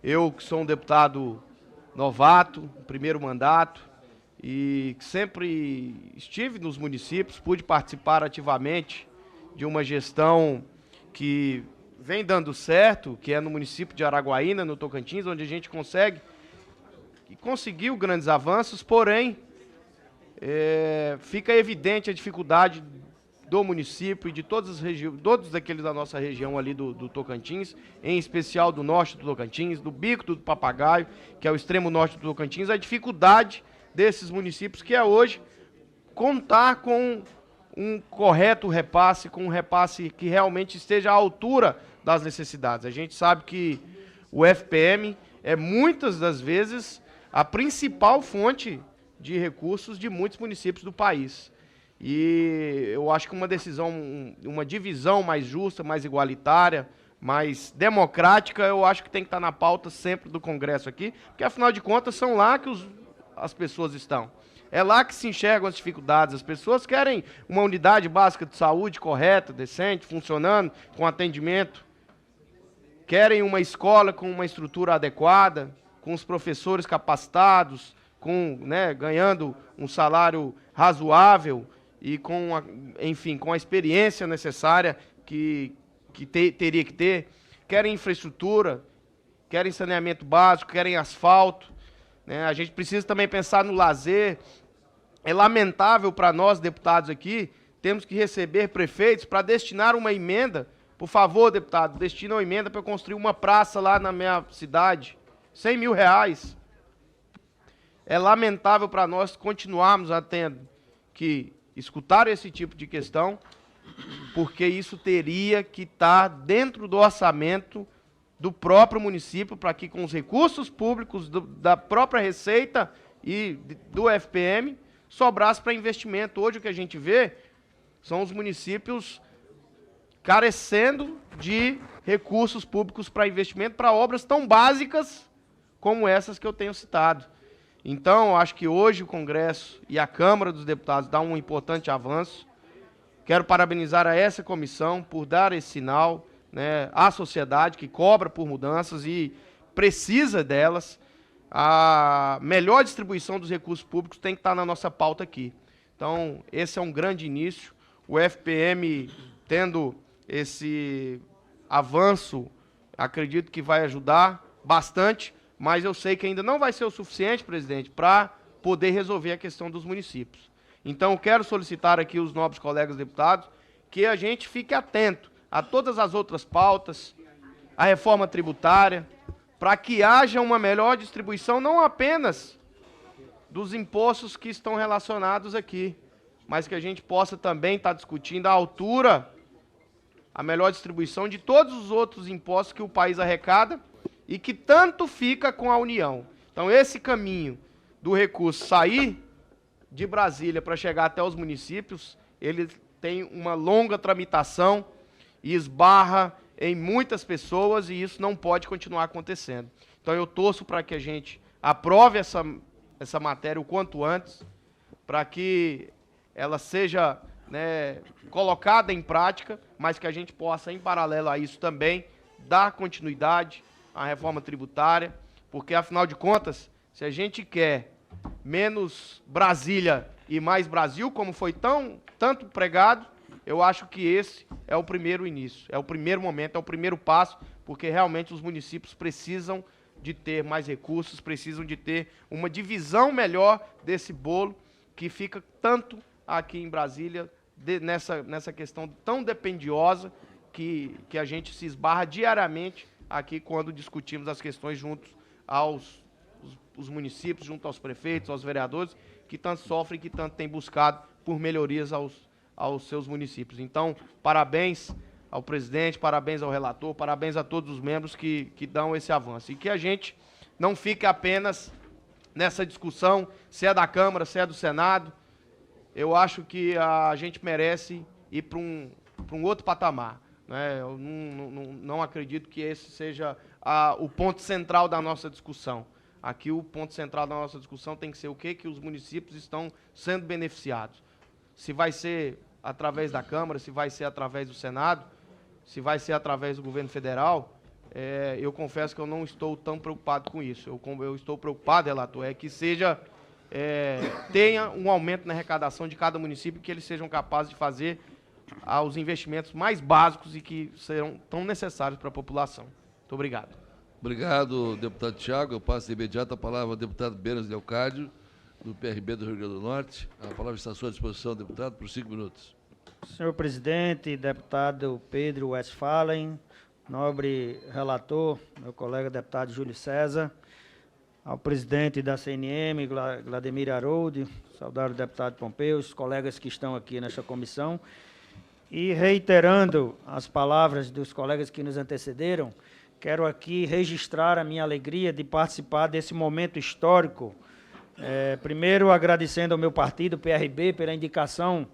Eu, que sou um deputado novato, primeiro mandato, e que sempre estive nos municípios, pude participar ativamente de uma gestão que vem dando certo, que é no município de Araguaína, no Tocantins, onde a gente conseguiu grandes avanços, porém, fica evidente a dificuldade do município e de todos aqueles da nossa região ali do Tocantins, em especial do norte do Tocantins, do Bico do Papagaio, que é o extremo norte do Tocantins, a dificuldade desses municípios, que é hoje contar com um correto repasse, com um repasse que realmente esteja à altura das necessidades. A gente sabe que o FPM é muitas das vezes a principal fonte de recursos de muitos municípios do país. E eu acho que uma divisão mais justa, mais igualitária, mais democrática, eu acho que tem que estar na pauta sempre do Congresso aqui, porque afinal de contas são lá que as pessoas estão. É lá que se enxergam as dificuldades. As pessoas querem uma unidade básica de saúde correta, decente, funcionando, com atendimento. Querem uma escola com uma estrutura adequada, com os professores capacitados, né, ganhando um salário razoável e enfim, com a experiência necessária que teria que ter, querem infraestrutura, querem saneamento básico, querem asfalto, né? A gente precisa também pensar no lazer. É lamentável para nós, deputados aqui, temos que receber prefeitos para destinar uma emenda. Por favor, deputado, destina uma emenda para eu construir uma praça lá na minha cidade. R$100 mil. É lamentável para nós continuarmos tendo que escutar esse tipo de questão, porque isso teria que estar dentro do orçamento do próprio município, para que com os recursos públicos da própria Receita e do FPM sobrasse para investimento. Hoje o que a gente vê são os municípios carecendo de recursos públicos para investimento, para obras tão básicas como essas que eu tenho citado. Então, acho que hoje o Congresso e a Câmara dos Deputados dão um importante avanço. Quero parabenizar a essa comissão por dar esse sinal, né, à sociedade que cobra por mudanças e precisa delas. A melhor distribuição dos recursos públicos tem que estar na nossa pauta aqui. Então, esse é um grande início. O FPM, tendo esse avanço, acredito que vai ajudar bastante, mas eu sei que ainda não vai ser o suficiente, presidente, para poder resolver a questão dos municípios. Então, quero solicitar aqui os nobres colegas deputados que a gente fique atento a todas as outras pautas, a reforma tributária, para que haja uma melhor distribuição, não apenas dos impostos que estão relacionados aqui, mas que a gente possa também estar discutindo a altura, a melhor distribuição de todos os outros impostos que o país arrecada e que tanto fica com a União. Então, esse caminho do recurso sair de Brasília para chegar até os municípios, ele tem uma longa tramitação e esbarra em muitas pessoas, e isso não pode continuar acontecendo. Então, eu torço para que a gente aprove essa matéria o quanto antes, para que ela seja, né, colocada em prática, mas que a gente possa, em paralelo a isso também, dar continuidade à reforma tributária, porque, afinal de contas, se a gente quer menos Brasília e mais Brasil, como foi tanto pregado, eu acho que esse é o primeiro início, é o primeiro momento, é o primeiro passo, porque realmente os municípios precisam de ter mais recursos, precisam de ter uma divisão melhor desse bolo que fica tanto aqui em Brasília, nessa questão tão dependiosa que a gente se esbarra diariamente aqui quando discutimos as questões juntos aos os municípios, junto aos prefeitos, aos vereadores, que tanto sofrem, que tanto têm buscado por melhorias aos seus municípios. Então, parabéns ao presidente, parabéns ao relator, parabéns a todos os membros que dão esse avanço. E que a gente não fique apenas nessa discussão, se é da Câmara, se é do Senado. Eu acho que a gente merece ir para um outro patamar, né? Eu não acredito que esse seja o ponto central da nossa discussão. Aqui o ponto central da nossa discussão tem que ser o que os municípios estão sendo beneficiados. Se vai ser através da Câmara, se vai ser através do Senado, se vai ser através do governo federal, eu confesso que eu não estou tão preocupado com isso. Eu estou preocupado, relator, que tenha um aumento na arrecadação de cada município, que eles sejam capazes de fazer os investimentos mais básicos e que serão tão necessários para a população. Muito obrigado. Obrigado, deputado Tiago. Eu passo de imediato a palavra ao deputado Benas Leocádio, do PRB do Rio Grande do Norte. A palavra está à sua disposição, deputado, por 5 minutos. Senhor presidente, deputado Pedro Westphalen, nobre relator, meu colega deputado Júlio César, ao presidente da CNM, Vladimir Haroldo, saudável deputado Pompeu, os colegas que estão aqui nesta comissão, e reiterando as palavras dos colegas que nos antecederam, quero aqui registrar a minha alegria de participar desse momento histórico. Primeiro, agradecendo ao meu partido, PRB, pela indicação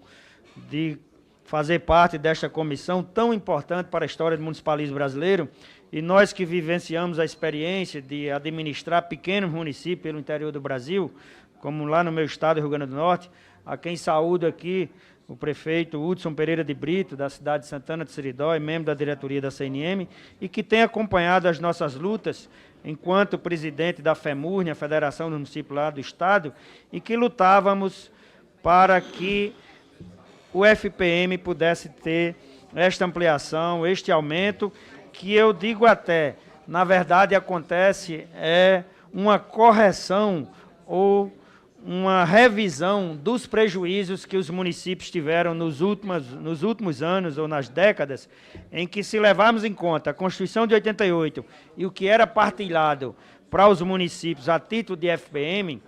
de fazer parte desta comissão tão importante para a história do municipalismo brasileiro, e nós que vivenciamos a experiência de administrar pequenos municípios pelo interior do Brasil, como lá no meu estado, Rio Grande do Norte, a quem saúdo aqui o prefeito Hudson Pereira de Brito, da cidade de Santana de Seridó, e membro da diretoria da CNM, e que tem acompanhado as nossas lutas enquanto presidente da FEMURNE, a Federação do Município lá do Estado, e que lutávamos para que o FPM pudesse ter esta ampliação, este aumento, que eu digo até, na verdade acontece, uma correção ou uma revisão dos prejuízos que os municípios tiveram nos últimos anos ou nas décadas, em que, se levarmos em conta a Constituição de 88 e o que era partilhado para os municípios a título de FPM,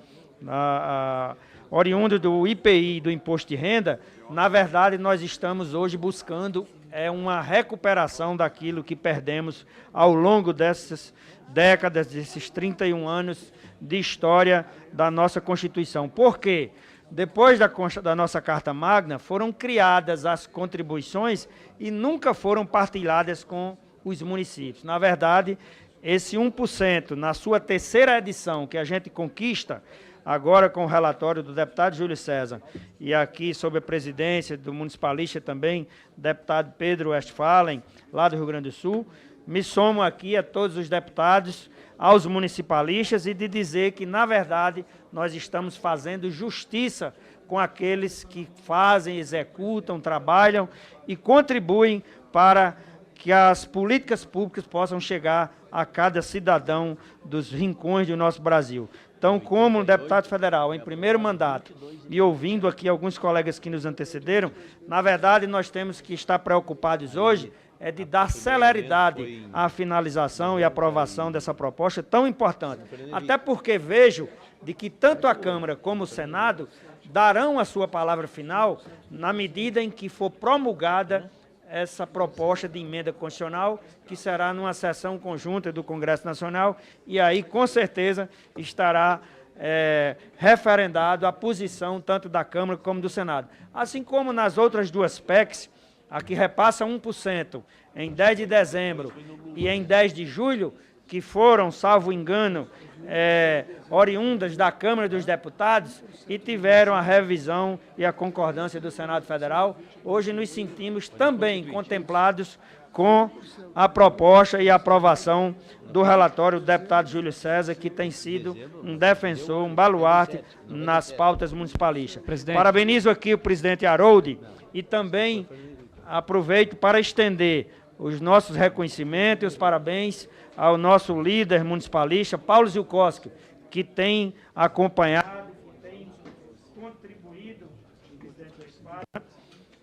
oriundo do IPI, do Imposto de Renda, na verdade nós estamos hoje buscando uma recuperação daquilo que perdemos ao longo dessas décadas, desses 31 anos de história da nossa Constituição. Por quê? Depois da nossa Carta Magna, foram criadas as contribuições e nunca foram partilhadas com os municípios. Na verdade, esse 1%, na sua terceira edição, que a gente conquista, agora com o relatório do deputado Júlio César, e aqui sob a presidência do municipalista também, deputado Pedro Westphalen, lá do Rio Grande do Sul, me somo aqui a todos os deputados, aos municipalistas, e de dizer que, na verdade, nós estamos fazendo justiça com aqueles que fazem, executam, trabalham e contribuem para que as políticas públicas possam chegar a cada cidadão dos rincões do nosso Brasil. Então, como deputado federal em primeiro mandato, e ouvindo aqui alguns colegas que nos antecederam, na verdade, nós temos que estar preocupados hoje de dar celeridade à finalização e aprovação dessa proposta tão importante. Até porque vejo de que tanto a Câmara como o Senado darão a sua palavra final na medida em que for promulgada essa proposta de emenda constitucional, que será numa sessão conjunta do Congresso Nacional, e aí, com certeza, estará referendado a posição tanto da Câmara como do Senado. Assim como nas outras duas PECs, a que repassa 1% em 10 de dezembro e em 10 de julho, que foram, salvo engano, oriundas da Câmara dos Deputados e tiveram a revisão e a concordância do Senado Federal, hoje nos sentimos também contemplados com a proposta e a aprovação do relatório do deputado Júlio César, que tem sido um defensor, um baluarte nas pautas municipalistas. Parabenizo aqui o presidente Harold e também aproveito para estender os nossos reconhecimentos e os parabéns ao nosso líder municipalista, Paulo Zilkowski, que tem acompanhado, que tem contribuído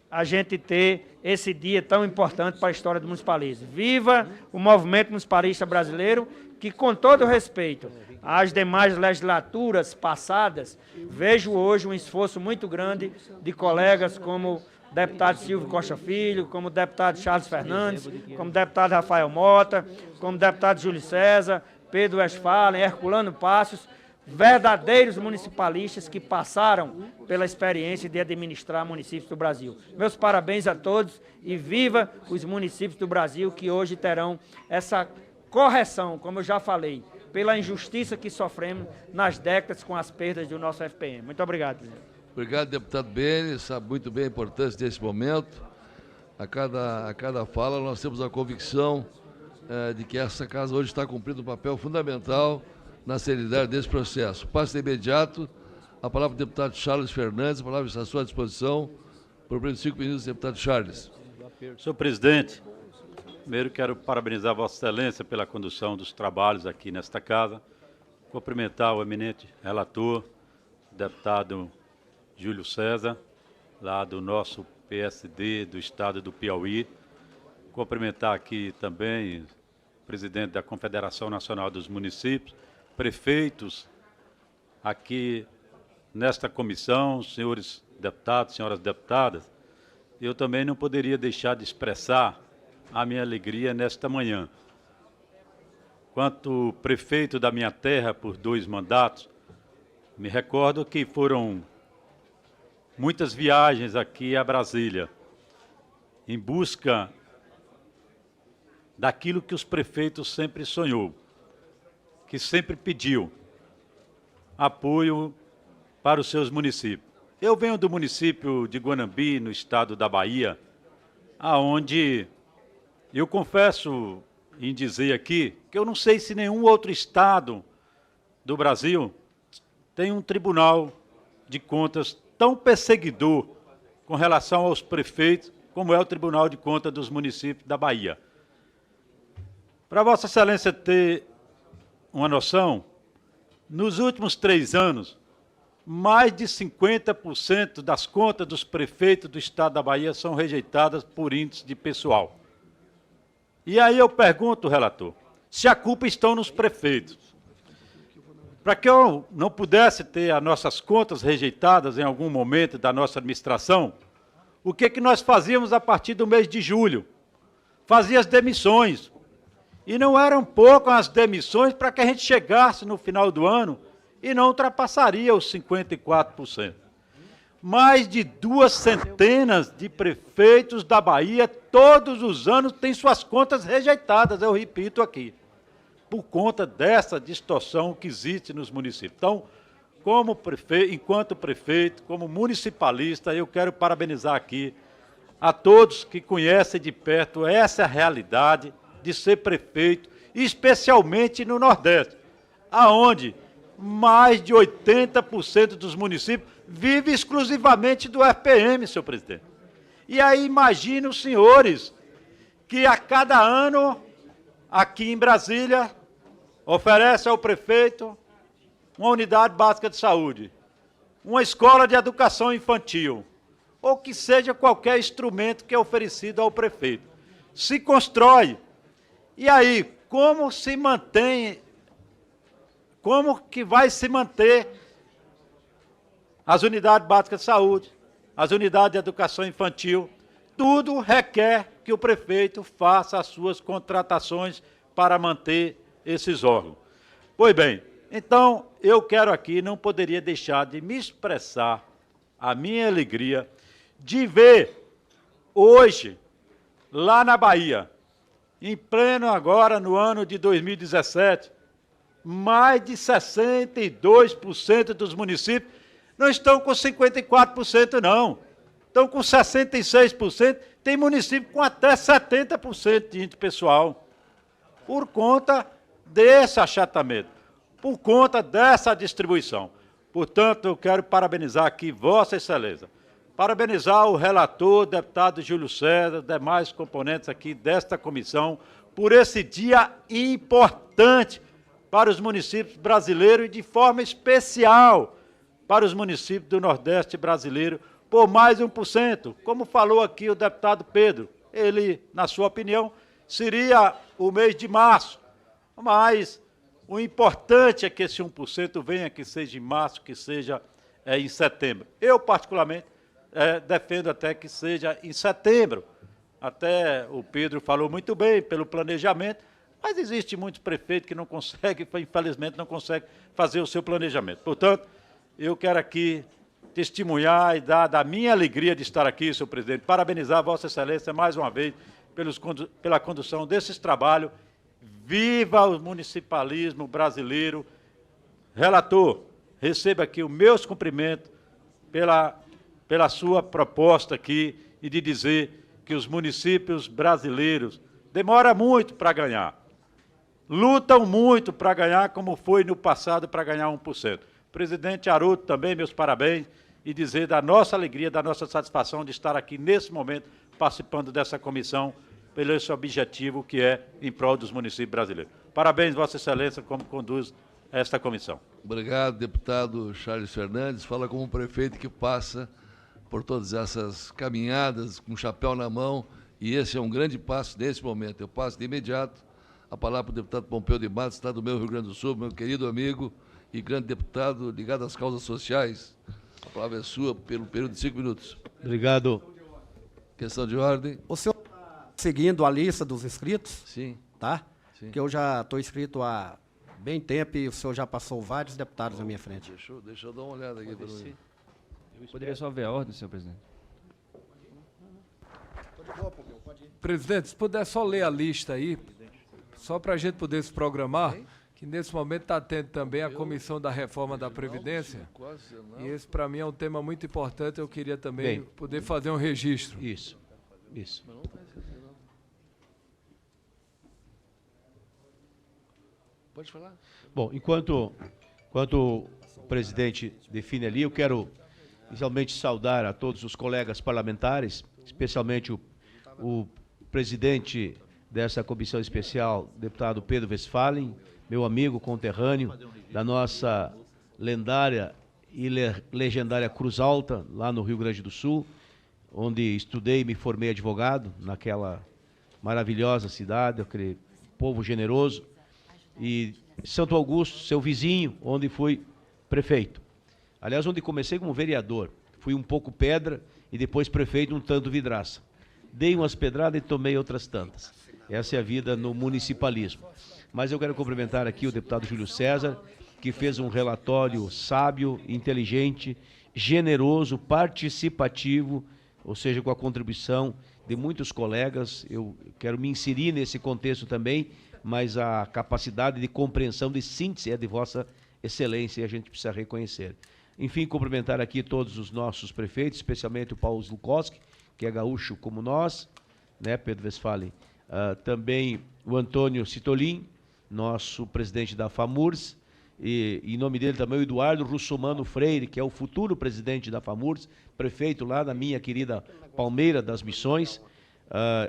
a gente ter esse dia tão importante para a história do municipalismo. Viva o movimento municipalista brasileiro, que, com todo respeito às demais legislaturas passadas, vejo hoje um esforço muito grande de colegas como deputado Silvio Costa Filho, como deputado Charles Fernandes, como deputado Rafael Mota, como deputado Júlio César, Pedro Westphalen, Herculano Passos, verdadeiros municipalistas que passaram pela experiência de administrar municípios do Brasil. Meus parabéns a todos e viva os municípios do Brasil, que hoje terão essa correção, como eu já falei, pela injustiça que sofremos nas décadas com as perdas do nosso FPM. Muito obrigado, presidente. Obrigado, deputado Beni, sabe muito bem a importância desse momento. A cada fala nós temos a convicção de que essa casa hoje está cumprindo um papel fundamental na seriedade desse processo. Passo de imediato a palavra do deputado Charles Fernandes, a palavra está à sua disposição. Por 5 minutos, deputado Charles. Senhor presidente, primeiro quero parabenizar Vossa Excelência pela condução dos trabalhos aqui nesta casa, cumprimentar o eminente relator, deputado Júlio César, lá do nosso PSD do estado do Piauí. Cumprimentar aqui também o presidente da Confederação Nacional dos Municípios, prefeitos aqui nesta comissão, senhores deputados, senhoras deputadas. Eu também não poderia deixar de expressar a minha alegria nesta manhã. Quanto prefeito da minha terra por 2 mandatos, me recordo que foram muitas viagens aqui a Brasília, em busca daquilo que os prefeitos sempre sonhou, que sempre pediu, apoio para os seus municípios. Eu venho do município de Guanambi, no estado da Bahia, aonde eu confesso em dizer aqui que eu não sei se nenhum outro estado do Brasil tem um tribunal de contas tão perseguidor com relação aos prefeitos como é o Tribunal de Contas dos municípios da Bahia. Para Vossa Excelência ter uma noção, nos últimos 3 anos, mais de 50% das contas dos prefeitos do estado da Bahia são rejeitadas por índice de pessoal. E aí eu pergunto, relator, se a culpa está nos prefeitos. Para que eu não pudesse ter as nossas contas rejeitadas em algum momento da nossa administração, o que nós fazíamos a partir do mês de julho? Fazia as demissões. E não eram poucas as demissões para que a gente chegasse no final do ano e não ultrapassaria os 54%. Mais de 200 de prefeitos da Bahia, todos os anos, têm suas contas rejeitadas, eu repito aqui, por conta dessa distorção que existe nos municípios. Então, como prefeito, enquanto prefeito, como municipalista, eu quero parabenizar aqui a todos que conhecem de perto essa realidade de ser prefeito, especialmente no Nordeste, aonde mais de 80% dos municípios vive exclusivamente do RPM, senhor presidente. E aí imagine os senhores que a cada ano, aqui em Brasília, oferece ao prefeito uma unidade básica de saúde, uma escola de educação infantil, ou que seja qualquer instrumento que é oferecido ao prefeito. Se constrói. E aí, como se mantém, como que vai se manter as unidades básicas de saúde, as unidades de educação infantil? Tudo requer que o prefeito faça as suas contratações para manter esses órgãos. Pois bem, então eu quero aqui, não poderia deixar de me expressar a minha alegria de ver hoje, lá na Bahia, em pleno agora no ano de 2017, mais de 62% dos municípios não estão com 54% não, estão com 66%, tem município com até 70% de índice pessoal, por conta desse achatamento, por conta dessa distribuição. Portanto, eu quero parabenizar aqui Vossa Excelência, parabenizar o relator, o deputado Júlio César, demais componentes aqui desta comissão, por esse dia importante para os municípios brasileiros e, de forma especial, para os municípios do Nordeste brasileiro, por mais 1%. Como falou aqui o deputado Pedro, ele, na sua opinião, seria o mês de março, mas o importante é que esse 1% venha, que seja em março, que seja em setembro. Eu, particularmente, defendo até que seja em setembro. Até o Pedro falou muito bem pelo planejamento, mas existe muitos prefeitos que não conseguem, infelizmente, não conseguem fazer o seu planejamento. Portanto, eu quero aqui testemunhar e dar da minha alegria de estar aqui, senhor presidente, parabenizar Vossa Excelência mais uma vez pela condução desses trabalhos. Viva o municipalismo brasileiro. Relator, receba aqui os meus cumprimentos pela sua proposta aqui e de dizer que os municípios brasileiros demoram muito para ganhar, lutam muito para ganhar, como foi no passado para ganhar 1%. Presidente Haroldo, também meus parabéns e dizer da nossa alegria, da nossa satisfação de estar aqui nesse momento participando dessa comissão pelo esse objetivo que é em prol dos municípios brasileiros. Parabéns, Vossa Excelência, como conduz esta comissão. Obrigado, deputado Charles Fernandes. Fala como um prefeito que passa por todas essas caminhadas, com o chapéu na mão, e esse é um grande passo nesse momento. Eu passo de imediato a palavra para o deputado Pompeu de Matos, estado do meu Rio Grande do Sul, meu querido amigo e grande deputado ligado às causas sociais. A palavra é sua pelo período de 5 minutos. Obrigado. Questão de ordem. O senhor está seguindo a lista dos inscritos? Sim. Tá? Sim. Que eu já estou inscrito há bem tempo e o senhor já passou vários deputados na minha frente. Deixa eu dar uma olhada aqui. Poderia só ver a ordem, senhor presidente? Presidente, se puder só ler a lista aí, só para a gente poder se programar. que nesse momento está tendo também a Comissão da Reforma da Previdência, e esse para mim é um tema muito importante, eu queria também poder fazer um registro. Isso. Pode falar. Bom, enquanto o presidente define ali, eu quero inicialmente saudar a todos os colegas parlamentares, especialmente o presidente dessa comissão especial, deputado Pedro Westphalen, meu amigo conterrâneo da nossa lendária e legendária Cruz Alta, lá no Rio Grande do Sul, onde estudei e me formei advogado, naquela maravilhosa cidade, aquele povo generoso, e Santo Augusto, seu vizinho, onde fui prefeito. Aliás, onde comecei como vereador. Fui um pouco pedra e depois prefeito um tanto vidraça. Dei umas pedradas e tomei outras tantas. Essa é a vida no municipalismo. Mas eu quero cumprimentar aqui o deputado Júlio César, que fez um relatório sábio, inteligente, generoso, participativo, ou seja, com a contribuição de muitos colegas. Eu quero me inserir nesse contexto também, mas a capacidade de compreensão, de síntese é de vossa excelência e a gente precisa reconhecer. Enfim, cumprimentar aqui todos os nossos prefeitos, especialmente o Paulo Zlukowski, que é gaúcho como nós, né, Pedro Westphalen, também o Antônio Citolin, nosso presidente da FAMURS, e em nome dele também o Eduardo Russomano Freire, que é o futuro presidente da FAMURS, prefeito lá da minha querida Palmeira das Missões,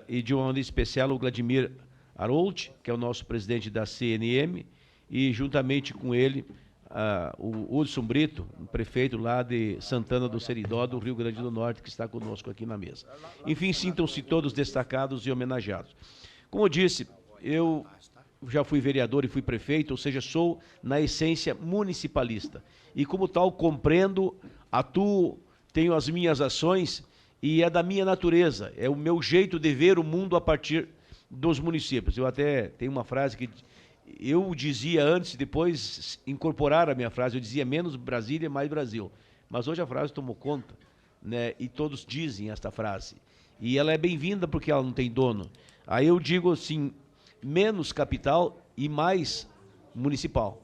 e de uma maneira especial o Vladimir Harold, que é o nosso presidente da CNM, e juntamente com ele o Hudson Brito, um prefeito lá de Santana do Seridó, do Rio Grande do Norte, que está conosco aqui na mesa. Enfim, sintam-se todos destacados e homenageados. Como eu disse, eu já fui vereador e fui prefeito, ou seja, sou, na essência, municipalista. E como tal, compreendo, atuo, tenho as minhas ações e é da minha natureza, é o meu jeito de ver o mundo a partir dos municípios. Eu até tenho uma frase que eu dizia antes, depois incorporar a minha frase, eu dizia menos Brasília, mais Brasil. Mas hoje a frase tomou conta, né? E todos dizem esta frase. E ela é bem-vinda porque ela não tem dono. Aí eu digo assim, menos capital e mais municipal.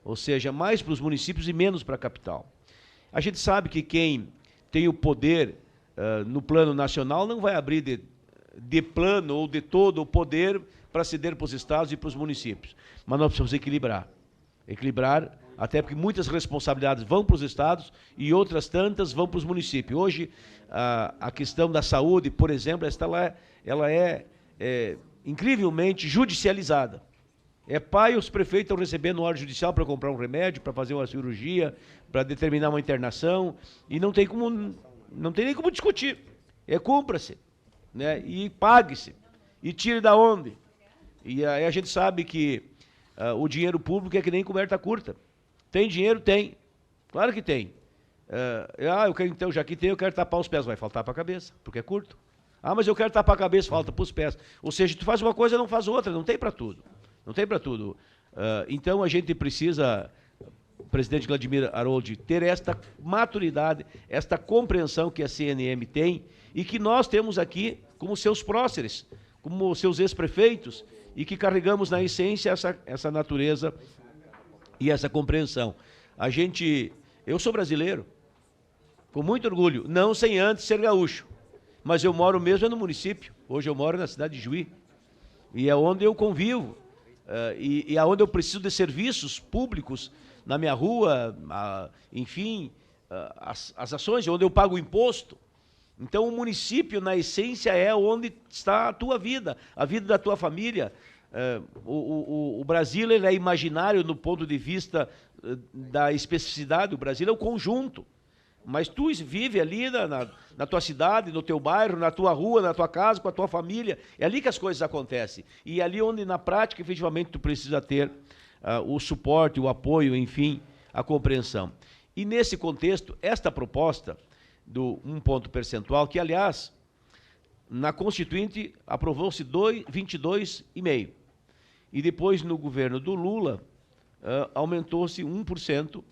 Ou seja, mais para os municípios e menos para a capital. A gente sabe que quem tem o poder no plano nacional não vai abrir de plano ou de todo o poder para ceder para os estados e para os municípios. Mas nós precisamos equilibrar. Equilibrar, até porque muitas responsabilidades vão para os estados e outras tantas vão para os municípios. Hoje, a questão da saúde, por exemplo, ela é incrivelmente judicializada. É pai, os prefeitos estão recebendo ordem judicial para comprar um remédio, para fazer uma cirurgia, para determinar uma internação, e não tem nem como discutir. Cumpra-se, né? E pague-se. E tire da onde? E aí a gente sabe que o dinheiro público é que nem coberta curta. Tem dinheiro? Tem. Claro que tem. Eu quero, então, já que tem, eu quero tapar os pés. Vai faltar para a cabeça, porque é curto. Mas eu quero tapar a cabeça, falta para os pés. Ou seja, tu faz uma coisa, não faz outra, não tem para tudo. Não tem para tudo. Então a gente precisa, presidente Vladimir Harold, ter esta maturidade, esta compreensão que a CNM tem e que nós temos aqui como seus próceres, como seus ex-prefeitos, e que carregamos na essência essa natureza e essa compreensão. Eu sou brasileiro, com muito orgulho, não sem antes ser gaúcho, mas eu moro mesmo no município. Hoje eu moro na cidade de Juí, e é onde eu convivo, e é onde eu preciso de serviços públicos na minha rua, enfim, as ações, onde eu pago imposto. Então, o município, na essência, é onde está a tua vida, a vida da tua família. O Brasil ele é imaginário no ponto de vista da especificidade. O Brasil é o conjunto. Mas tu vive ali na tua cidade, no teu bairro, na tua rua, na tua casa, com a tua família. É ali que as coisas acontecem. E é ali onde, na prática, efetivamente, tu precisa ter o suporte, o apoio, enfim, a compreensão. E, nesse contexto, esta proposta do 1 ponto percentual, que, aliás, na Constituinte aprovou-se 22,5%. E depois, no governo do Lula, aumentou-se 1%.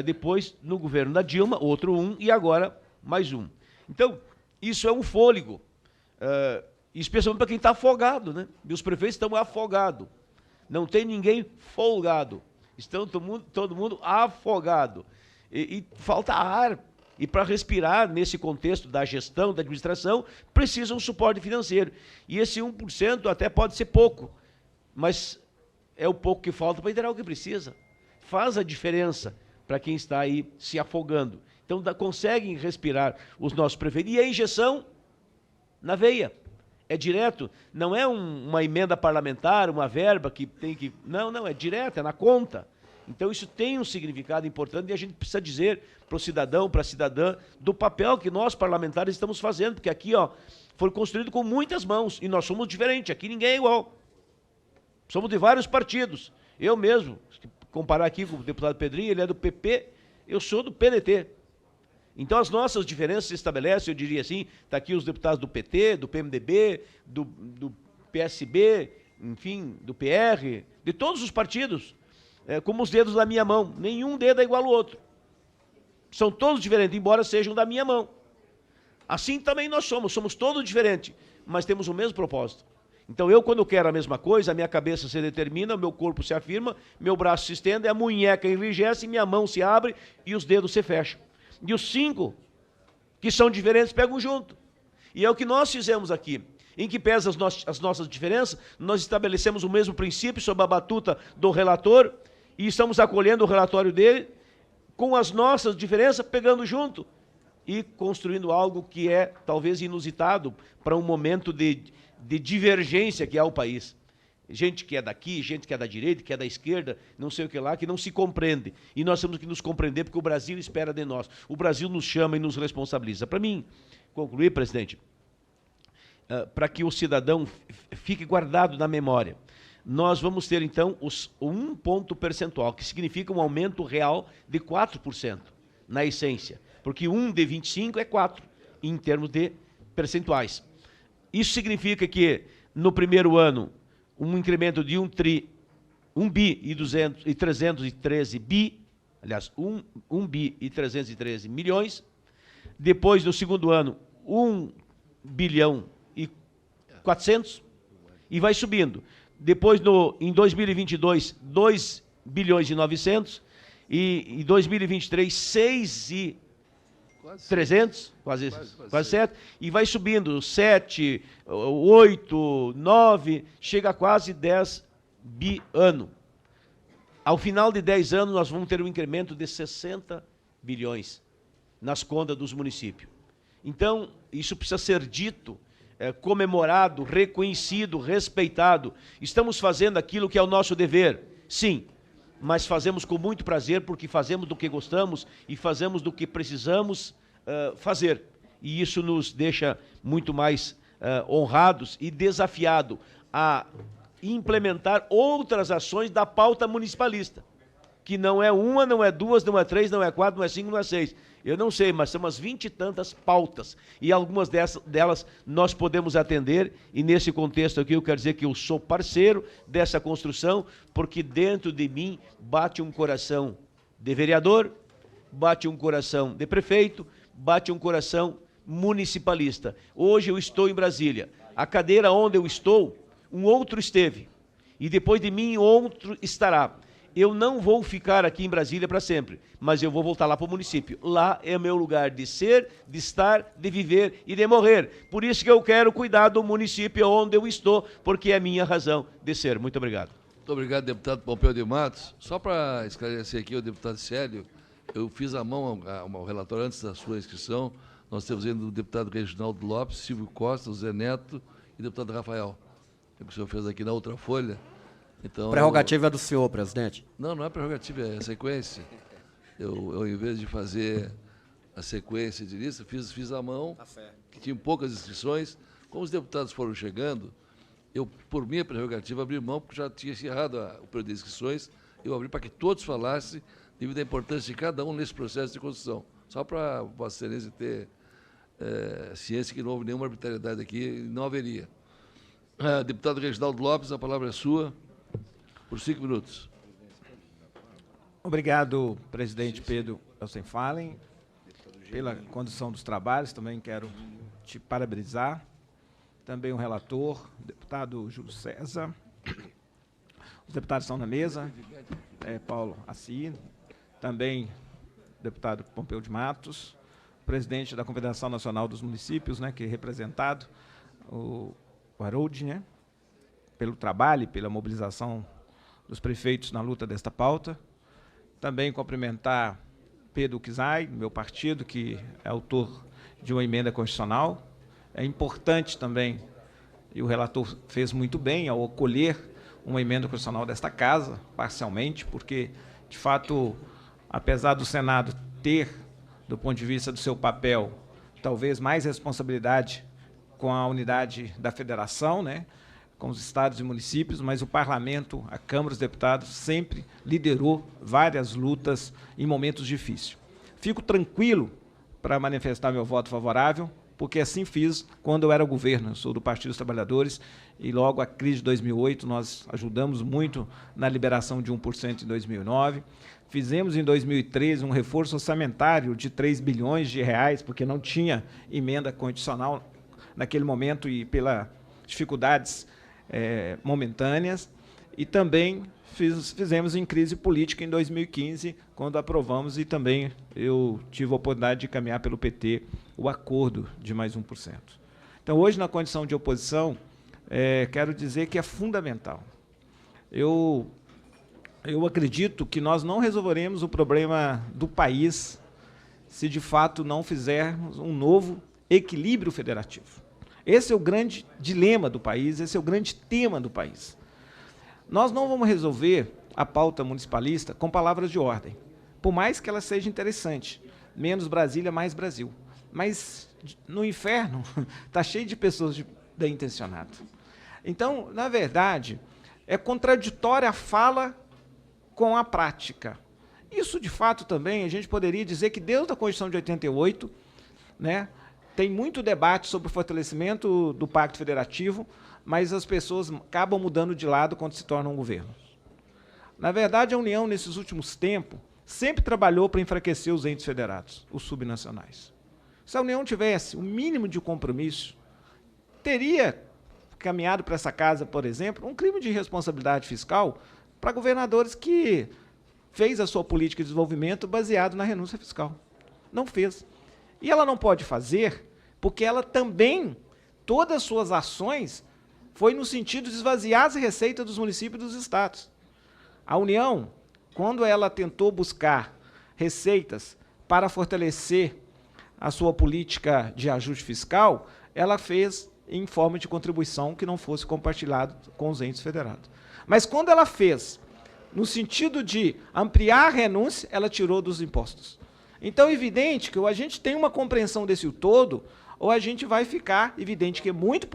Depois, no governo da Dilma, outro 1%, e agora mais 1%. Então, isso é um fôlego, especialmente para quem está afogado, né? E os prefeitos estão afogados. Não tem ninguém folgado. Estão todo mundo afogado. E falta ar. E para respirar nesse contexto da gestão, da administração, precisa um suporte financeiro. E esse 1% até pode ser pouco, mas é o pouco que falta para entregar o que precisa. Faz a diferença para quem está aí se afogando. Então, conseguem respirar os nossos prefeitos. E a injeção na veia. É direto, não é uma emenda parlamentar, uma verba que tem que... Não, é direto, é na conta. Então, isso tem um significado importante e a gente precisa dizer para o cidadão, para a cidadã, do papel que nós, parlamentares, estamos fazendo, porque aqui, foi construído com muitas mãos e nós somos diferentes, aqui ninguém é igual. Somos de vários partidos. Eu mesmo, se comparar aqui com o deputado Pedrinho, ele é do PP, eu sou do PDT. Então, as nossas diferenças se estabelecem, eu diria assim, está aqui os deputados do PT, do PMDB, do PSB, enfim, do PR, de todos os partidos, como os dedos da minha mão. Nenhum dedo é igual ao outro. São todos diferentes, embora sejam da minha mão. Assim também nós somos todos diferentes, mas temos o mesmo propósito. Então, eu, quando quero a mesma coisa, a minha cabeça se determina, o meu corpo se afirma, meu braço se estende, a munheca enrijece, minha mão se abre e os dedos se fecham. E os 5, que são diferentes, pegam junto. E é o que nós fizemos aqui. Em que pesa as nossas diferenças, nós estabelecemos o mesmo princípio sob a batuta do relator e estamos acolhendo o relatório dele com as nossas diferenças, pegando junto e construindo algo que é talvez inusitado para um momento de divergência que é o país. Gente que é daqui, gente que é da direita, que é da esquerda, não sei o que lá, que não se compreende. E nós temos que nos compreender porque o Brasil espera de nós. O Brasil nos chama e nos responsabiliza. Para mim, concluir, presidente, para que o cidadão fique guardado na memória, nós vamos ter, então, um ponto percentual, que significa um aumento real de 4%, na essência. Porque 1 de 25 é 4, em termos de percentuais. Isso significa que, no primeiro ano, um incremento de 1 bi e 313 bi, aliás, 1 bi e 313 milhões. Depois, no segundo ano, 1 bilhão e 400, e vai subindo. Depois, em 2022, 2 bilhões e 900, e em 2023, 6 e 300, quase 7, e vai subindo, 7, 8, 9, chega a quase 10 bi ano. Ao final de 10 anos, nós vamos ter um incremento de 60 bilhões nas contas dos municípios. Então, isso precisa ser dito, comemorado, reconhecido, respeitado. Estamos fazendo aquilo que é o nosso dever, sim, mas fazemos com muito prazer, porque fazemos do que gostamos e fazemos do que precisamos fazer. E isso nos deixa muito mais honrados e desafiados a implementar outras ações da pauta municipalista, que não é uma, não é duas, não é três, não é quatro, não é cinco, não é seis. Eu não sei, mas são umas 20 e tantas pautas, e algumas delas nós podemos atender, e nesse contexto aqui eu quero dizer que eu sou parceiro dessa construção, porque dentro de mim bate um coração de vereador, bate um coração de prefeito, bate um coração municipalista. Hoje eu estou em Brasília, a cadeira onde eu estou, um outro esteve, e depois de mim outro estará. Eu não vou ficar aqui em Brasília para sempre, mas eu vou voltar lá para o município. Lá é meu lugar de ser, de estar, de viver e de morrer. Por isso que eu quero cuidar do município onde eu estou, porque é a minha razão de ser. Muito obrigado. Muito obrigado, deputado Pompeu de Matos. Só para esclarecer aqui o deputado Célio, eu fiz a mão ao relatório antes da sua inscrição. Nós temos ainda o deputado Reginaldo Lopes, Silvio Costa, o Zé Neto e o deputado Rafael. É o que o senhor fez aqui na outra folha. Então, prerrogativa é do senhor, presidente. Não é prerrogativa, é sequência. Eu, em vez de fazer a sequência de lista, fiz à mão, que tinha poucas inscrições. Como os deputados foram chegando, eu, por minha prerrogativa, abri mão, porque já tinha encerrado o período de inscrições, eu abri para que todos falassem, devido à importância de cada um nesse processo de construção. Só para Vossa Excelência ter ciência que não houve nenhuma arbitrariedade aqui, não haveria. Deputado Reginaldo Lopes, a palavra é sua. Por 5 minutos. Obrigado, presidente Pedro Westphalen, pela condução dos trabalhos. Também quero te parabenizar. Também o relator, o deputado Júlio César, os deputados estão na mesa, Paulo Assi, também deputado Pompeu de Matos, presidente da Confederação Nacional dos Municípios, né, que é representado, o Harold, né, pelo trabalho e pela mobilização dos prefeitos na luta desta pauta. Também cumprimentar Pedro Kizai, do meu partido, que é autor de uma emenda constitucional. É importante também, e o relator fez muito bem ao acolher uma emenda constitucional desta casa, parcialmente, porque, de fato, apesar do Senado ter, do ponto de vista do seu papel, talvez mais responsabilidade com a unidade da federação, né, com os estados e municípios, mas o parlamento, a Câmara dos Deputados, sempre liderou várias lutas em momentos difíceis. Fico tranquilo para manifestar meu voto favorável, porque assim fiz quando eu era governo. Eu sou do Partido dos Trabalhadores e logo a crise de 2008 nós ajudamos muito na liberação de 1% em 2009. Fizemos em 2013 um reforço orçamentário de 3 bilhões de reais, porque não tinha emenda constitucional naquele momento e pelas dificuldades momentâneas. E também fizemos em crise política em 2015, quando aprovamos, e também eu tive a oportunidade de caminhar pelo PT o acordo de mais 1%. Então, hoje, na condição de oposição, quero dizer que é fundamental. Eu acredito que nós não resolveremos o problema do país se, de fato, não fizermos um novo equilíbrio federativo. Esse é o grande dilema do país, esse é o grande tema do país. Nós não vamos resolver a pauta municipalista com palavras de ordem, por mais que ela seja interessante. Menos Brasília, mais Brasil. Mas no inferno está cheio de pessoas bem intencionadas. Então, na verdade, é contraditória a fala com a prática. Isso, de fato, também, a gente poderia dizer que desde a Constituição de 88, né, tem muito debate sobre o fortalecimento do Pacto Federativo, mas as pessoas acabam mudando de lado quando se tornam um governo. Na verdade, a União, nesses últimos tempos, sempre trabalhou para enfraquecer os entes federados, os subnacionais. Se a União tivesse o mínimo de compromisso, teria caminhado para essa casa, por exemplo, um crime de responsabilidade fiscal para governadores que fez a sua política de desenvolvimento baseado na renúncia fiscal. Não fez. E ela não pode fazer porque ela também, todas as suas ações, foi no sentido de esvaziar as receitas dos municípios e dos estados. A União, quando ela tentou buscar receitas para fortalecer a sua política de ajuste fiscal, ela fez em forma de contribuição que não fosse compartilhado com os entes federados. Mas quando ela fez no sentido de ampliar a renúncia, ela tirou dos impostos. Então é evidente que ou a gente tem uma compreensão desse todo, ou a gente vai ficar evidente que é muito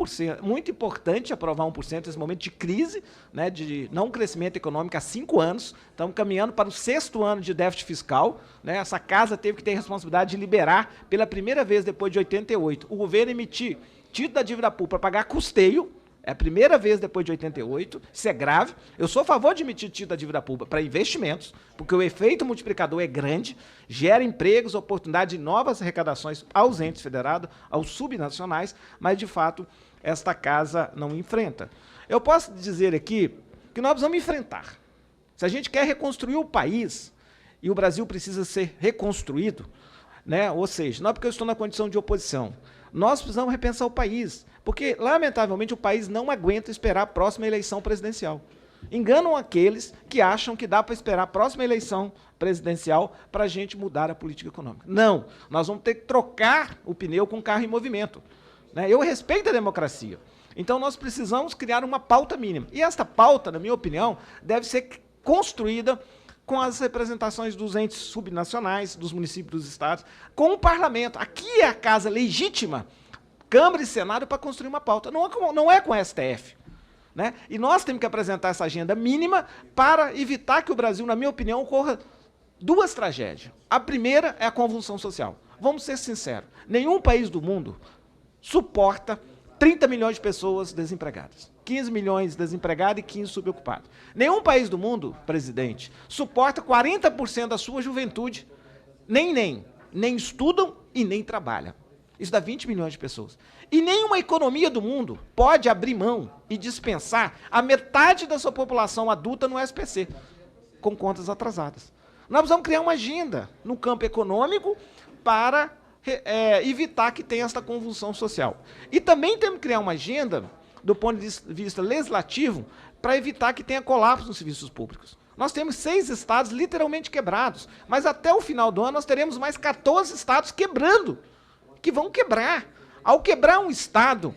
importante aprovar 1% nesse momento de crise, né, de não crescimento econômico há 5 anos, estamos caminhando para o 6º ano de déficit fiscal, né, essa casa teve que ter a responsabilidade de liberar, pela primeira vez depois de 88, o governo emitir título da dívida pública para pagar custeio, é a primeira vez depois de 88, isso é grave. Eu sou a favor de emitir título da dívida pública para investimentos, porque o efeito multiplicador é grande, gera empregos, oportunidade de novas arrecadações aos entes federados, aos subnacionais, mas, de fato, esta casa não enfrenta. Eu posso dizer aqui que nós precisamos enfrentar. Se a gente quer reconstruir o país, e o Brasil precisa ser reconstruído, né? Ou seja, não é porque eu estou na condição de oposição, nós precisamos repensar o país, porque, lamentavelmente, o país não aguenta esperar a próxima eleição presidencial. Enganam aqueles que acham que dá para esperar a próxima eleição presidencial para a gente mudar a política econômica. Não, nós vamos ter que trocar o pneu com o carro em movimento. Né? Eu respeito a democracia. Então, nós precisamos criar uma pauta mínima. E esta pauta, na minha opinião, deve ser construída com as representações dos entes subnacionais, dos municípios, dos estados, com o parlamento. Aqui é a casa legítima, Câmara e Senado, para construir uma pauta. Não é com a STF. Né? E nós temos que apresentar essa agenda mínima para evitar que o Brasil, na minha opinião, ocorra 2 tragédias. A primeira é a convulsão social. Vamos ser sinceros, nenhum país do mundo suporta 30 milhões de pessoas desempregadas. 15 milhões desempregados e 15 subocupados. Nenhum país do mundo, presidente, suporta 40% da sua juventude, nem estudam e nem trabalham. Isso dá 20 milhões de pessoas. E nenhuma economia do mundo pode abrir mão e dispensar a metade da sua população adulta no SPC, com contas atrasadas. Nós precisamos criar uma agenda no campo econômico para evitar que tenha essa convulsão social. E também temos que criar uma agenda, do ponto de vista legislativo, para evitar que tenha colapso nos serviços públicos. Nós temos 6 estados literalmente quebrados, mas até o final do ano nós teremos mais 14 estados quebrando, que vão quebrar. Ao quebrar um estado,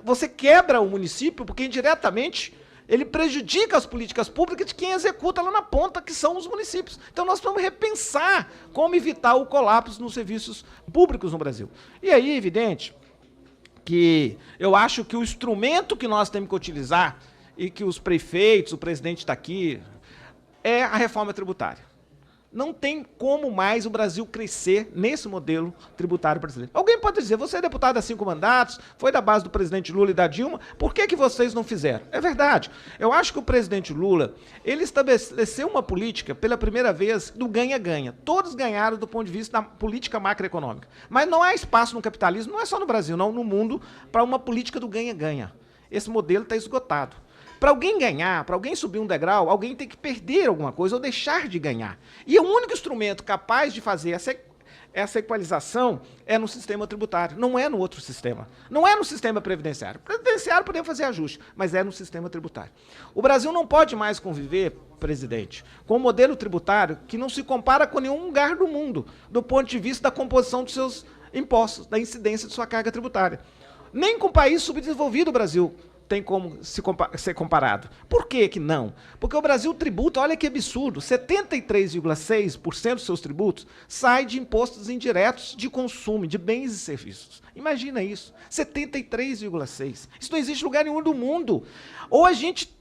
você quebra o município, porque indiretamente ele prejudica as políticas públicas de quem executa lá na ponta, que são os municípios. Então nós precisamos repensar como evitar o colapso nos serviços públicos no Brasil. E aí, é evidente que eu acho que o instrumento que nós temos que utilizar, e que os prefeitos, o presidente está aqui, é a reforma tributária. Não tem como mais o Brasil crescer nesse modelo tributário brasileiro. Alguém pode dizer, você é deputado há 5 mandatos, foi da base do presidente Lula e da Dilma, por que vocês não fizeram? É verdade. Eu acho que o presidente Lula, ele estabeleceu uma política, pela primeira vez, do ganha-ganha. Todos ganharam do ponto de vista da política macroeconômica. Mas não há espaço no capitalismo, não é só no Brasil, não, no mundo, para uma política do ganha-ganha. Esse modelo está esgotado. Para alguém ganhar, para alguém subir um degrau, alguém tem que perder alguma coisa ou deixar de ganhar. E o único instrumento capaz de fazer essa equalização é no sistema tributário, não é no outro sistema. Não é no sistema previdenciário. Previdenciário podemos fazer ajuste, mas é no sistema tributário. O Brasil não pode mais conviver, presidente, com um modelo tributário que não se compara com nenhum lugar do mundo, do ponto de vista da composição dos seus impostos, da incidência de sua carga tributária. Nem com o país subdesenvolvido o Brasil tem como ser comparado. Por que que não? Porque o Brasil tributa, olha que absurdo, 73,6% dos seus tributos sai de impostos indiretos de consumo, de bens e serviços. Imagina isso, 73,6%. Isso não existe em lugar nenhum do mundo. Ou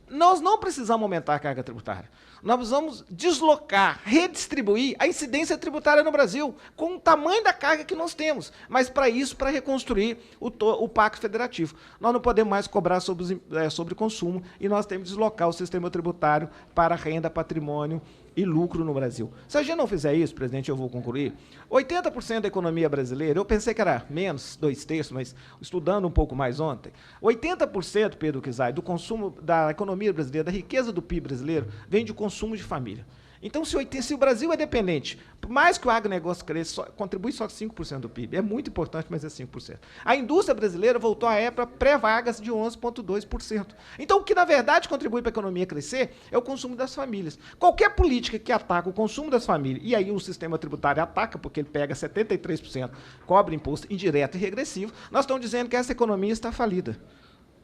nós não precisamos aumentar a carga tributária. Nós precisamos deslocar, redistribuir a incidência tributária no Brasil, com o tamanho da carga que nós temos. Mas, para isso, para reconstruir o Pacto Federativo. Nós não podemos mais cobrar sobre consumo e nós temos que deslocar o sistema tributário para renda, patrimônio e lucro no Brasil. Se a gente não fizer isso, presidente, eu vou concluir, 80% da economia brasileira, eu pensei que era menos, 2/3, mas estudando um pouco mais ontem, 80%, Pedro Kizai, do consumo da economia brasileira, da riqueza do PIB brasileiro, vem de consumo de família. Então, se o Brasil é dependente, por mais que o agronegócio cresça, contribui só 5% do PIB. É muito importante, mas é 5%. A indústria brasileira voltou à época pré-Vargas de 11,2%. Então, o que, na verdade, contribui para a economia crescer é o consumo das famílias. Qualquer política que ataca o consumo das famílias, e aí o sistema tributário ataca, porque ele pega 73%, cobra imposto indireto e regressivo, nós estamos dizendo que essa economia está falida.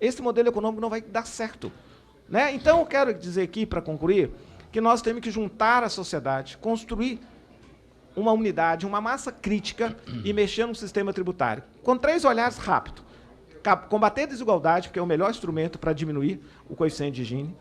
Esse modelo econômico não vai dar certo. Né? Então, eu quero dizer aqui, para concluir, que nós temos que juntar a sociedade, construir uma unidade, uma massa crítica e mexer no sistema tributário. Com 3 olhares rápidos. Combater a desigualdade, porque é o melhor instrumento para diminuir o coeficiente de Gini.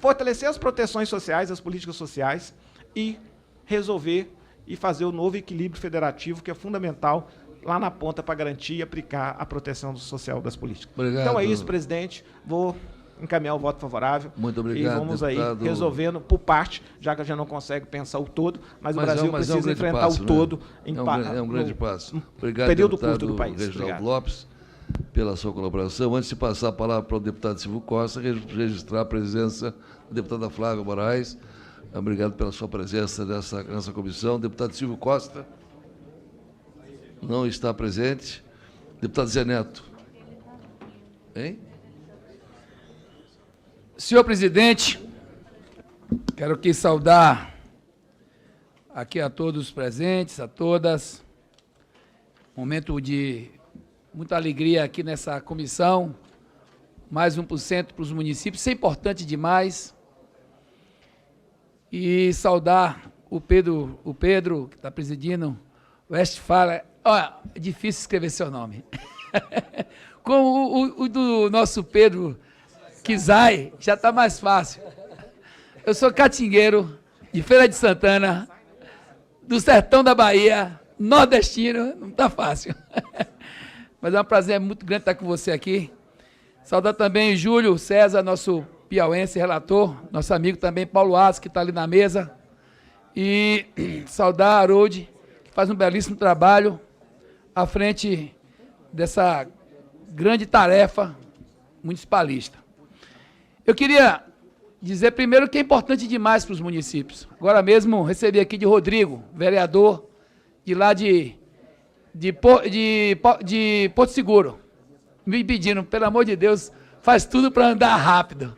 Fortalecer as proteções sociais, as políticas sociais e resolver e fazer o novo equilíbrio federativo, que é fundamental lá na ponta para garantir e aplicar a proteção social das políticas. Obrigado. Então é isso, presidente. Vou encaminhar o voto favorável. Muito obrigado, e vamos deputado. aí resolvendo por parte, já que a gente não consegue pensar o todo, mas o Brasil precisa enfrentar passo, o todo é um grande passo. Obrigado, período curto do país. Reginaldo Obrigado. Lopes, pela sua colaboração. Antes de passar a palavra para o deputado Silvio Costa, registrar a presença da deputada Flávia Moraes. Obrigado pela sua presença nessa comissão. Deputado Silvio Costa não está presente. Deputado Zé Neto. Hein? Senhor presidente, quero aqui saudar aqui a todos os presentes, a todas. Momento de muita alegria aqui nessa comissão. Mais 1% para os municípios, isso é importante demais. E saudar o Pedro que está presidindo, Westphalen. Olha, é difícil escrever seu nome. Com o do nosso Pedro Kizai, já está mais fácil. Eu sou catingueiro, de Feira de Santana, do sertão da Bahia, nordestino, não está fácil. Mas é um prazer muito grande estar com você aqui. Saudar também o Júlio César, nosso piauense relator, nosso amigo também, Paulo Aço, que está ali na mesa. E saudar a Harold, que faz um belíssimo trabalho à frente dessa grande tarefa municipalista. Eu queria dizer primeiro que é importante demais para os municípios. Agora mesmo recebi aqui de Rodrigo, vereador de lá de Porto Seguro, me pedindo, pelo amor de Deus, faz tudo para andar rápido.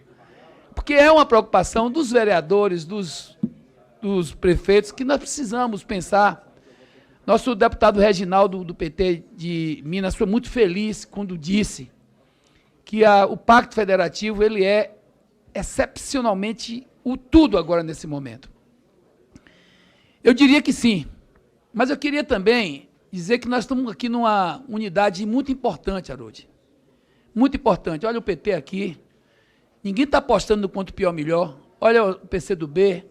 Porque é uma preocupação dos vereadores, dos prefeitos, que nós precisamos pensar. Nosso deputado Reginaldo, do PT de Minas, foi muito feliz quando disse que o Pacto Federativo ele é excepcionalmente o tudo agora nesse momento. Eu diria que sim, mas eu queria também dizer que nós estamos aqui numa unidade muito importante, Haroldo. Muito importante. Olha o PT aqui, ninguém está apostando no quanto pior melhor. Olha o PCdoB,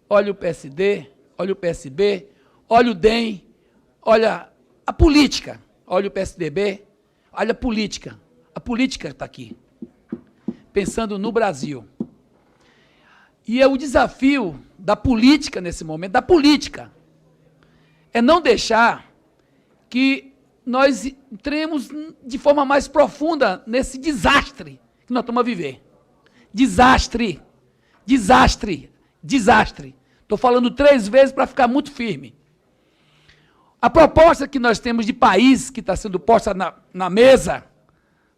olha o PSD, olha o PSB, olha o DEM, olha a política, olha o PSDB, olha a política. A política está aqui, pensando no Brasil. E é o desafio da política nesse momento, da política, é não deixar que nós entremos de forma mais profunda nesse desastre que nós estamos a viver. Desastre, desastre, desastre. Estou falando 3 vezes para ficar muito firme. A proposta que nós temos de país que está sendo posta na mesa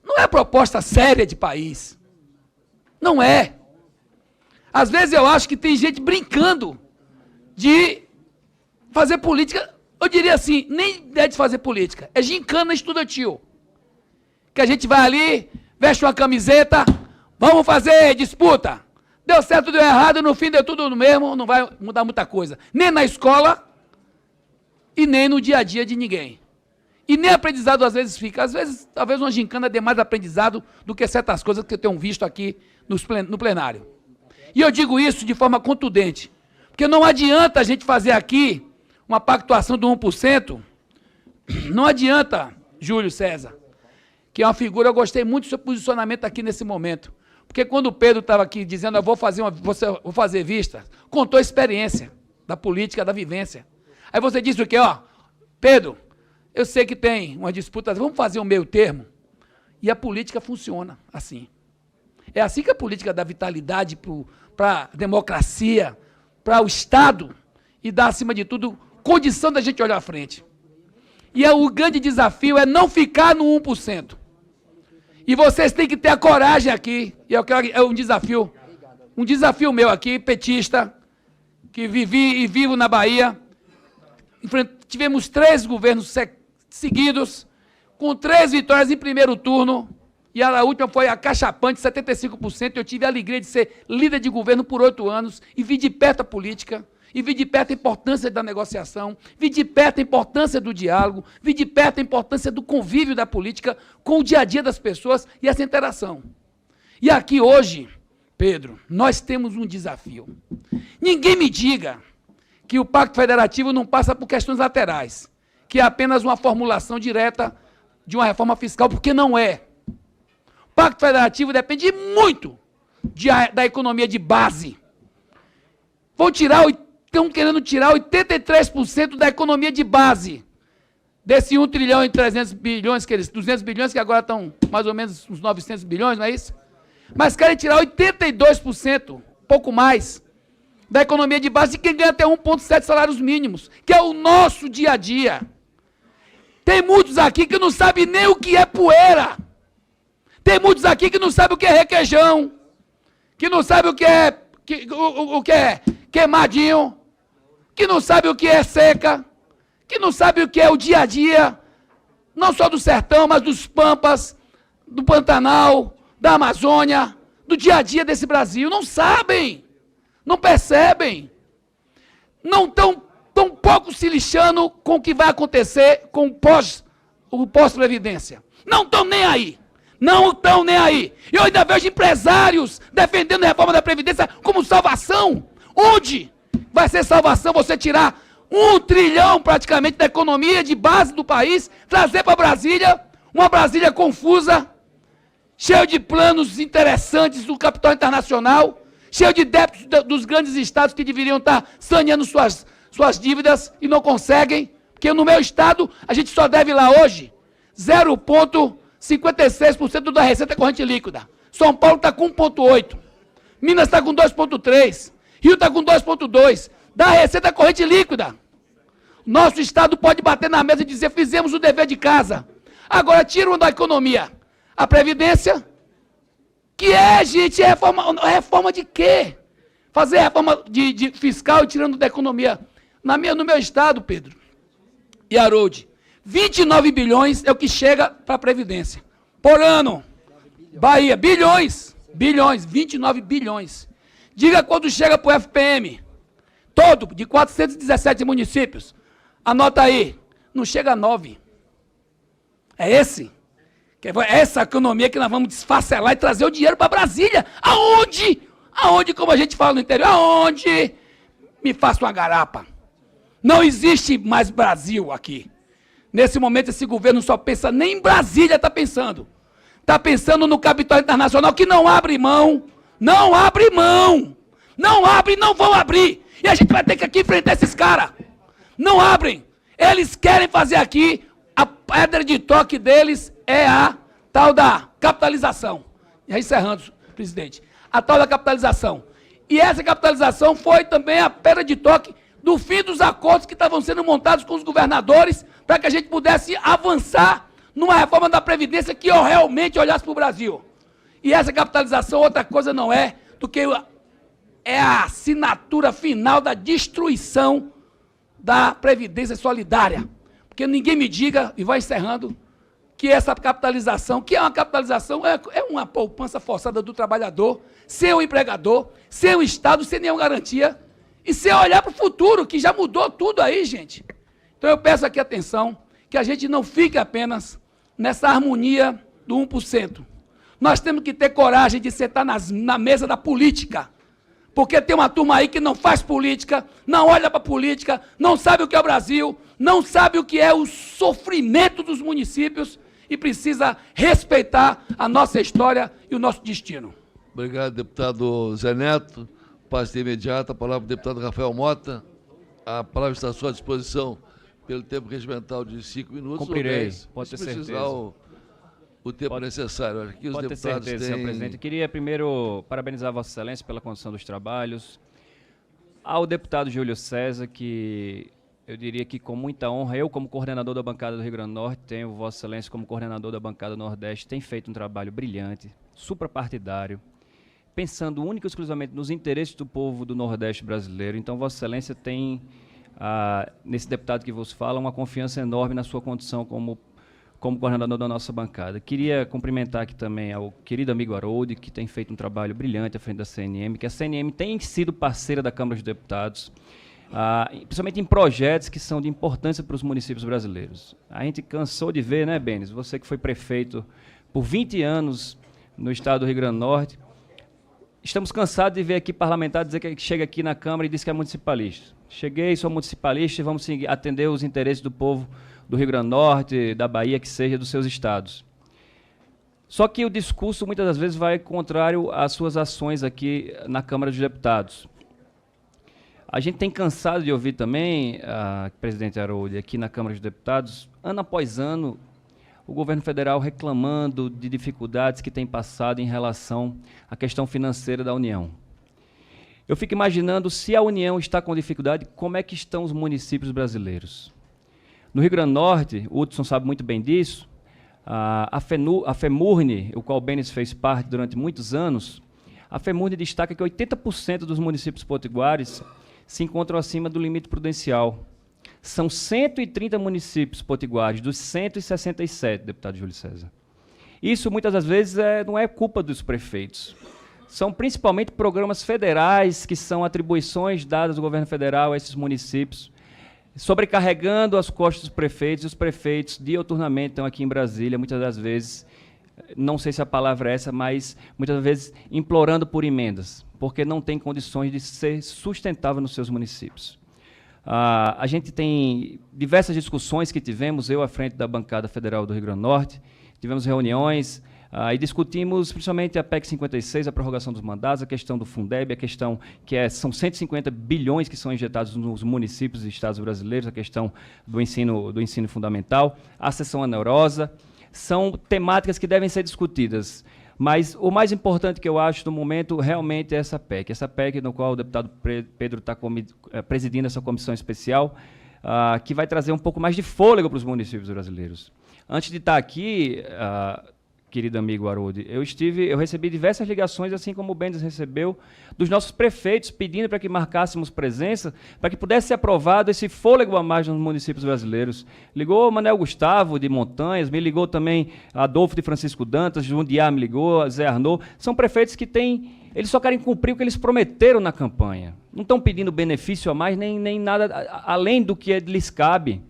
não é proposta séria de país. Não é. Às vezes eu acho que tem gente brincando de fazer política. Eu diria assim, nem é de fazer política, é gincana estudantil. Que a gente vai ali, veste uma camiseta, vamos fazer disputa. Deu certo, deu errado, no fim deu tudo no mesmo, não vai mudar muita coisa. Nem na escola e nem no dia a dia de ninguém. E nem aprendizado às vezes fica. Às vezes, talvez uma gincana dê mais aprendizado do que certas coisas que eu tenho visto aqui no plenário. E eu digo isso de forma contundente, porque não adianta a gente fazer aqui uma pactuação do 1%, não adianta, Júlio César, que é uma figura, eu gostei muito do seu posicionamento aqui nesse momento, porque quando o Pedro estava aqui dizendo, eu vou fazer vista, contou a experiência da política, da vivência. Aí você disse o quê? Ó, Pedro, eu sei que tem uma disputa, vamos fazer um meio termo, e a política funciona assim. É assim que a política dá vitalidade para a democracia, para o Estado, e dá, acima de tudo, condição da gente olhar à frente. E o grande desafio é não ficar no 1%. E vocês têm que ter a coragem aqui, e é um desafio meu aqui, petista, que vivi e vivo na Bahia. Tivemos 3 governos seguidos, com 3 vitórias em primeiro turno, e a última foi acachapante, 75%. Eu tive a alegria de ser líder de governo por 8 anos, e vi de perto a política, e vi de perto a importância da negociação, vi de perto a importância do diálogo, vi de perto a importância do convívio da política com o dia a dia das pessoas e essa interação. E aqui hoje, Pedro, nós temos um desafio. Ninguém me diga que o Pacto Federativo não passa por questões laterais, que é apenas uma formulação direta de uma reforma fiscal, porque não é. O Pacto Federativo depende muito da economia de base. Estão querendo tirar 83% da economia de base. Desse 1 trilhão e 300 bilhões, 200 bilhões, que agora estão mais ou menos uns 900 bilhões, não é isso? Mas querem tirar 82%, pouco mais, da economia de base de quem ganha até 1,7 salários mínimos, que é o nosso dia a dia. Tem muitos aqui que não sabem nem o que é poeira. Tem muitos aqui que não sabem o que é requeijão, que não sabem o que é queimadinho, que não sabe o que é seca, que não sabe o que é o dia a dia, não só do sertão, mas dos pampas, do Pantanal, da Amazônia, do dia a dia desse Brasil. Não sabem, não percebem, não estão tão pouco se lixando com o que vai acontecer com o pós-previdência. Não estão nem aí. Não estão nem aí. Eu ainda vejo empresários defendendo a reforma da Previdência como salvação. Onde vai ser salvação você tirar 1 trilhão praticamente da economia de base do país, trazer para Brasília, uma Brasília confusa, cheia de planos interessantes do capital internacional, cheia de débitos dos grandes estados que deveriam estar saneando suas dívidas e não conseguem, porque no meu estado a gente só deve lá hoje 0,0 56% da receita corrente líquida. São Paulo está com 1,8%. Minas está com 2,3%. Rio está com 2,2%. Da receita corrente líquida. Nosso Estado pode bater na mesa e dizer, fizemos o dever de casa. Agora, tiram da economia a Previdência, que é, gente, reforma de quê? Fazer reforma de fiscal e tirando da economia. No meu Estado, Pedro e Harold, 29 bilhões é o que chega para a Previdência. Por ano. Bahia, bilhões, 29 bilhões. Diga quando chega para o FPM. Todo, de 417 municípios. Anota aí. Não chega a 9. É esse. É essa economia que nós vamos desfacelar e trazer o dinheiro para Brasília. Aonde? Aonde, como a gente fala no interior? Aonde? Me faça uma garapa. Não existe mais Brasil aqui. Nesse momento, esse governo só pensa, nem em Brasília está pensando. Está pensando no capital internacional, que não abre mão. Não abre mão. Não abre, não vão abrir. E a gente vai ter que aqui enfrentar esses caras. Não abrem. Eles querem fazer aqui, a pedra de toque deles é a tal da capitalização. E aí, encerrando, presidente. A tal da capitalização. E essa capitalização foi também a pedra de toque do fim dos acordos que estavam sendo montados com os governadores para que a gente pudesse avançar numa reforma da Previdência que realmente olhasse para o Brasil. E essa capitalização, outra coisa não é do que é a assinatura final da destruição da Previdência Solidária. Porque ninguém me diga, e vai encerrando, que essa capitalização, que é uma capitalização, é uma poupança forçada do trabalhador, sem o empregador, sem o Estado, sem nenhuma garantia, e sem olhar para o futuro, que já mudou tudo aí, gente. Então eu peço aqui atenção, que a gente não fique apenas nessa harmonia do 1%. Nós temos que ter coragem de sentar na mesa da política, porque tem uma turma aí que não faz política, não olha para a política, não sabe o que é o Brasil, não sabe o que é o sofrimento dos municípios e precisa respeitar a nossa história e o nosso destino. Obrigado, deputado Zé Neto. Passe de imediato a palavra para o deputado Rafael Mota. A palavra está à sua disposição pelo tempo regimental de 5 minutos. Cumprirei, pode ter certeza. O tempo necessário. Aqui os pode ter certeza, senhor presidente. Eu queria primeiro parabenizar Vossa Excelência pela condução dos trabalhos. Ao deputado Júlio César, que eu diria que com muita honra, eu como coordenador da bancada do Rio Grande do Norte, tenho Vossa Excelência como coordenador da bancada do Nordeste, tem feito um trabalho brilhante, suprapartidário, pensando única e exclusivamente nos interesses do povo do Nordeste brasileiro. Então, Vossa Excelência tem, nesse deputado que vos fala, uma confiança enorme na sua condição como coordenador da nossa bancada. Queria cumprimentar aqui também ao querido amigo Harold, que tem feito um trabalho brilhante à frente da CNM, que a CNM tem sido parceira da Câmara dos Deputados, principalmente em projetos que são de importância para os municípios brasileiros. A gente cansou de ver, né, Benes, você que foi prefeito por 20 anos no estado do Rio Grande do Norte, estamos cansados de ver aqui parlamentar dizer que chega aqui na Câmara e diz que é municipalista. Cheguei, sou municipalista e vamos atender os interesses do povo do Rio Grande do Norte, da Bahia, que seja, dos seus estados. Só que o discurso, muitas das vezes, vai contrário às suas ações aqui na Câmara dos Deputados. A gente tem cansado de ouvir também, presidente Harold, aqui na Câmara dos Deputados, ano após ano, o governo federal reclamando de dificuldades que tem passado em relação à questão financeira da União. Eu fico imaginando, se a União está com dificuldade, como é que estão os municípios brasileiros? No Rio Grande do Norte, o Hudson sabe muito bem disso, a FEMURNE, o qual o Benes fez parte durante muitos anos, a FEMURNE destaca que 80% dos municípios potiguares se encontram acima do limite prudencial. São 130 municípios potiguares, dos 167, deputado Júlio César. Isso, muitas das vezes, não é culpa dos prefeitos. São principalmente programas federais, que são atribuições dadas do governo federal a esses municípios, sobrecarregando as costas dos prefeitos, e os prefeitos diuturnamente estão aqui em Brasília, muitas das vezes, não sei se a palavra é essa, mas muitas vezes implorando por emendas, porque não tem condições de ser sustentável nos seus municípios. A gente tem diversas discussões que tivemos, eu à frente da bancada federal do Rio Grande do Norte, tivemos reuniões e discutimos principalmente a PEC 56, a prorrogação dos mandatos, a questão do Fundeb, a questão que são 150 bilhões que são injetados nos municípios e estados brasileiros, a questão do ensino fundamental, a sessão onerosa, são temáticas que devem ser discutidas. Mas o mais importante que eu acho no momento realmente é essa PEC no qual o deputado Pedro está presidindo essa comissão especial, que vai trazer um pouco mais de fôlego para os municípios brasileiros. Antes de estar aqui, querido amigo Aroldi, eu recebi diversas ligações, assim como o Bendes recebeu, dos nossos prefeitos pedindo para que marcássemos presença, para que pudesse ser aprovado esse fôlego a mais nos municípios brasileiros. Ligou o Manuel Gustavo, de Montanhas, me ligou também Adolfo de Francisco Dantas, Jundiá me ligou, Zé Arnaud. São prefeitos que eles só querem cumprir o que eles prometeram na campanha. Não estão pedindo benefício a mais, nem nada além do que lhes cabe.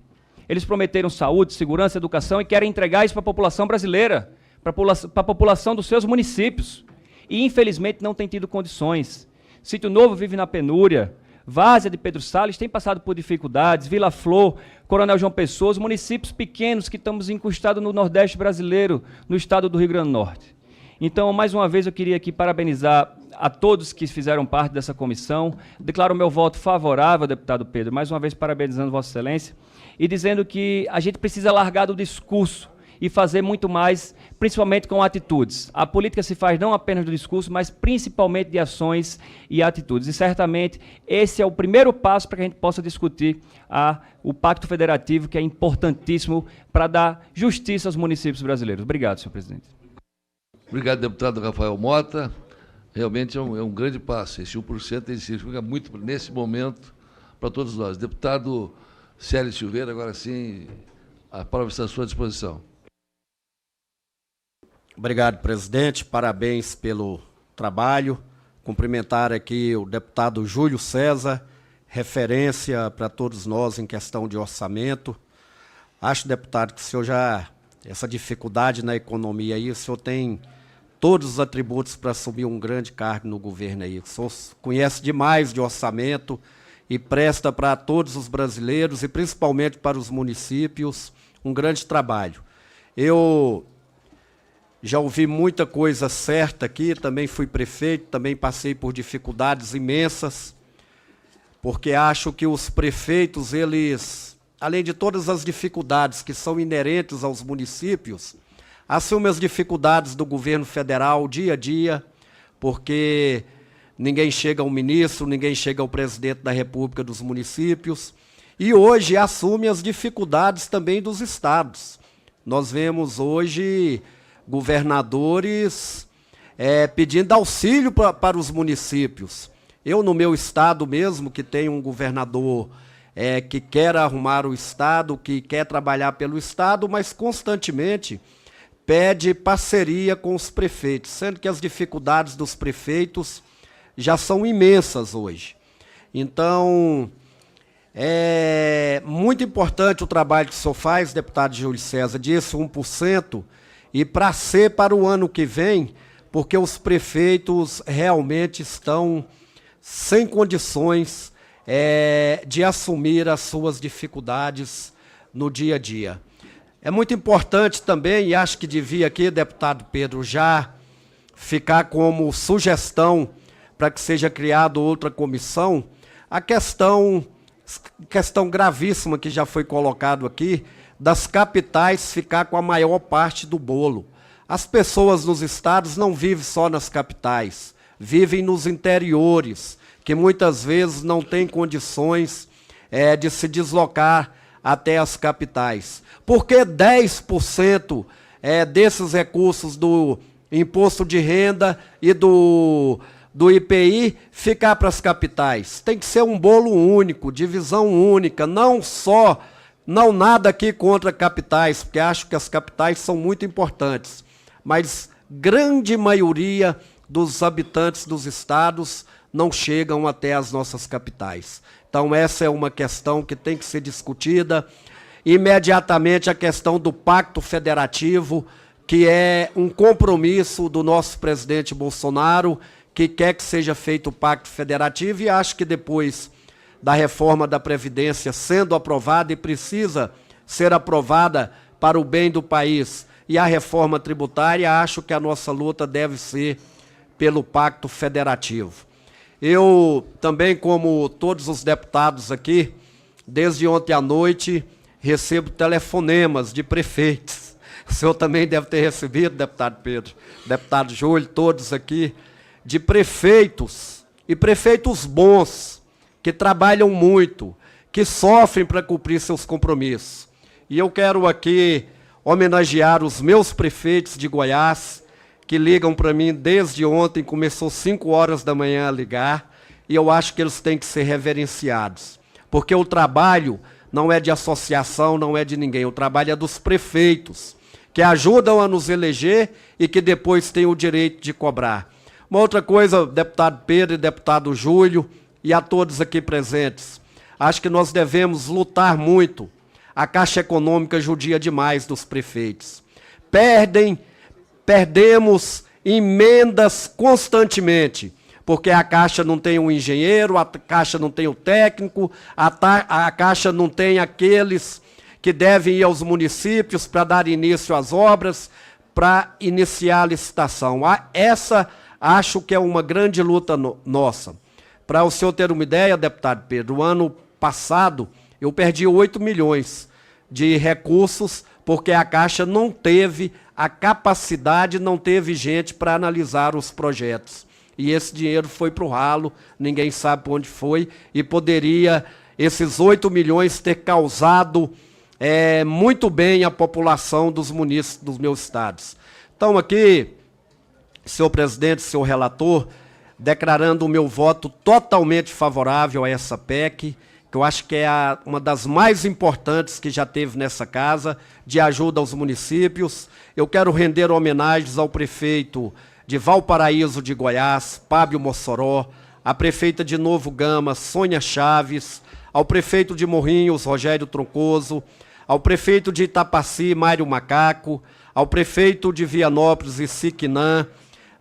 Eles prometeram saúde, segurança, educação e querem entregar isso para a população brasileira, para a população dos seus municípios. E, infelizmente, não tem tido condições. Sítio Novo vive na penúria. Várzea de Pedro Salles tem passado por dificuldades. Vila Flor, Coronel João Pessoa, os municípios pequenos que estamos encostados no Nordeste brasileiro, no estado do Rio Grande do Norte. Então, mais uma vez, eu queria aqui parabenizar a todos que fizeram parte dessa comissão. Declaro o meu voto favorável, deputado Pedro, mais uma vez parabenizando Vossa Excelência, e dizendo que a gente precisa largar do discurso e fazer muito mais, principalmente com atitudes. A política se faz não apenas do discurso, mas principalmente de ações e atitudes. E certamente esse é o primeiro passo para que a gente possa discutir o Pacto Federativo, que é importantíssimo para dar justiça aos municípios brasileiros. Obrigado, senhor presidente. Obrigado, deputado Rafael Mota. Realmente é um grande passo. Esse 1% ele significa muito nesse momento para todos nós. Deputado Célio Silveira, agora sim, a palavra está à sua disposição. Obrigado, presidente. Parabéns pelo trabalho. Cumprimentar aqui o deputado Júlio César, referência para todos nós em questão de orçamento. Acho, deputado, que o senhor essa dificuldade na economia aí, o senhor tem todos os atributos para assumir um grande cargo no governo aí. O senhor conhece demais de orçamento e presta para todos os brasileiros e principalmente para os municípios um grande trabalho. Eu já ouvi muita coisa certa aqui, também fui prefeito, também passei por dificuldades imensas, porque acho que os prefeitos, eles, além de todas as dificuldades que são inerentes aos municípios, assumem as dificuldades do governo federal dia a dia, porque ninguém chega ao ministro, ninguém chega ao presidente da República dos municípios, e hoje assume as dificuldades também dos estados. Nós vemos hoje governadores pedindo auxílio para os municípios. Eu, no meu estado mesmo, que tenho um governador que quer arrumar o estado, que quer trabalhar pelo estado, mas constantemente pede parceria com os prefeitos, sendo que as dificuldades dos prefeitos já são imensas hoje. Então, é muito importante o trabalho que o senhor faz, deputado Júlio César, disse 1%, e para o ano que vem, porque os prefeitos realmente estão sem condições de assumir as suas dificuldades no dia a dia. É muito importante também, e acho que devia aqui, deputado Pedro, já ficar como sugestão para que seja criada outra comissão, a questão gravíssima que já foi colocado aqui, das capitais ficar com a maior parte do bolo. As pessoas nos estados não vivem só nas capitais, vivem nos interiores, que muitas vezes não têm condições de se deslocar até as capitais. Por que 10% desses recursos do imposto de renda e do IPI ficar para as capitais? Tem que ser um bolo único, divisão única, não nada aqui contra capitais, porque acho que as capitais são muito importantes, mas grande maioria dos habitantes dos estados não chegam até as nossas capitais. Então essa é uma questão que tem que ser discutida. Imediatamente a questão do Pacto Federativo, que é um compromisso do nosso presidente Bolsonaro, que quer que seja feito o Pacto Federativo, e acho que depois da reforma da Previdência sendo aprovada, e precisa ser aprovada para o bem do país, e a reforma tributária, acho que a nossa luta deve ser pelo Pacto Federativo. Eu também, como todos os deputados aqui, desde ontem à noite, recebo telefonemas de prefeitos o senhor também deve ter recebido, deputado Pedro, deputado Júlio, todos aqui, de prefeitos, e prefeitos bons, que trabalham muito, que sofrem para cumprir seus compromissos. E eu quero aqui homenagear os meus prefeitos de Goiás, que ligam para mim desde ontem, começou 5 horas da manhã a ligar, e eu acho que eles têm que ser reverenciados, porque o trabalho não é de associação, não é de ninguém, o trabalho é dos prefeitos, que ajudam a nos eleger e que depois têm o direito de cobrar. Uma outra coisa, deputado Pedro e deputado Júlio, e a todos aqui presentes, acho que nós devemos lutar muito. A Caixa Econômica judia demais dos prefeitos. Perdemos emendas constantemente, porque a Caixa não tem um engenheiro, a Caixa não tem o técnico, a Caixa não tem aqueles que devem ir aos municípios para dar início às obras, para iniciar a licitação. Essa acho que é uma grande luta nossa. Para o senhor ter uma ideia, deputado Pedro, o ano passado eu perdi 8 milhões de recursos, porque a Caixa não teve a capacidade, não teve gente para analisar os projetos. E esse dinheiro foi para o ralo, ninguém sabe para onde foi, e poderia, esses 8 milhões, ter causado muito bem a população dos municípios dos meus estados. Então, aqui, senhor presidente, senhor relator, declarando o meu voto totalmente favorável a essa PEC, que eu acho que é uma das mais importantes que já teve nessa casa, de ajuda aos municípios. Eu quero render homenagens ao prefeito de Valparaíso de Goiás, Pábio Mossoró, a prefeita de Novo Gama, Sônia Chaves, ao prefeito de Morrinhos, Rogério Troncoso, ao prefeito de Itapaci, Mário Macaco, ao prefeito de Vianópolis, Isiquinã,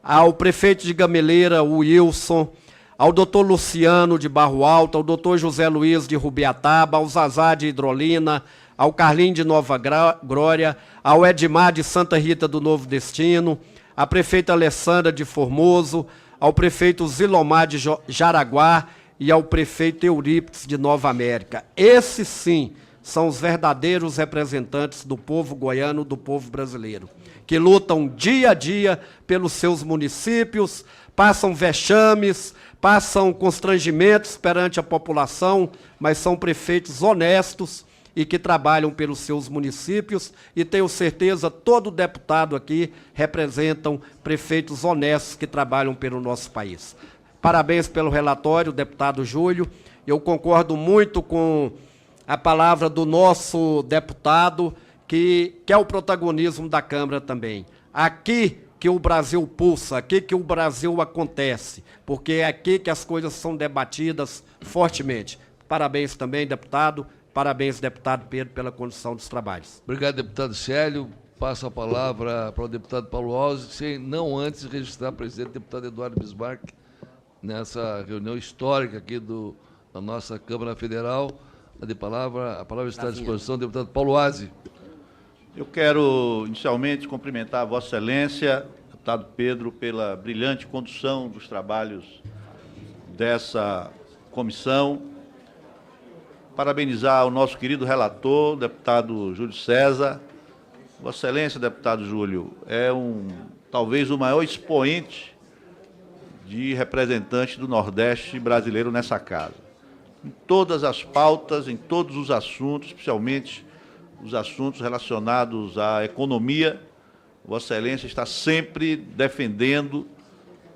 ao prefeito de Gameleira, Wilson, ao doutor Luciano de Barro Alto, ao doutor José Luiz de Rubiataba, ao Zazá de Hidrolina, ao Carlinho de Nova Glória, ao Edmar de Santa Rita do Novo Destino, à prefeita Alessandra de Formoso, ao prefeito Zilomar de Jaraguá e ao prefeito Eurípides de Nova América. Esses, sim, são os verdadeiros representantes do povo goiano, do povo brasileiro, que lutam dia a dia pelos seus municípios, passam vexames, passam constrangimentos perante a população, mas são prefeitos honestos e que trabalham pelos seus municípios, e tenho certeza, todo deputado aqui representam prefeitos honestos que trabalham pelo nosso país. Parabéns pelo relatório, deputado Júlio. Eu concordo muito com a palavra do nosso deputado, que é o protagonismo da Câmara também. Aqui que o Brasil pulsa, aqui que o Brasil acontece, porque é aqui que as coisas são debatidas fortemente. Parabéns também, deputado. Parabéns, deputado Pedro, pela condução dos trabalhos. Obrigado, deputado Célio. Passo a palavra para o deputado Paulo Alves, sem não antes registrar o presidente, deputado Eduardo Bismarck, nessa reunião histórica aqui da nossa Câmara Federal. A palavra está à disposição do deputado Paulo Aze. Eu quero, inicialmente, cumprimentar a Vossa Excelência, deputado Pedro, pela brilhante condução dos trabalhos dessa comissão. Parabenizar o nosso querido relator, deputado Júlio César. Vossa Excelência, deputado Júlio, é talvez o maior expoente de representante do Nordeste brasileiro nessa casa. Em todas as pautas, em todos os assuntos, especialmente os assuntos relacionados à economia, Vossa Excelência está sempre defendendo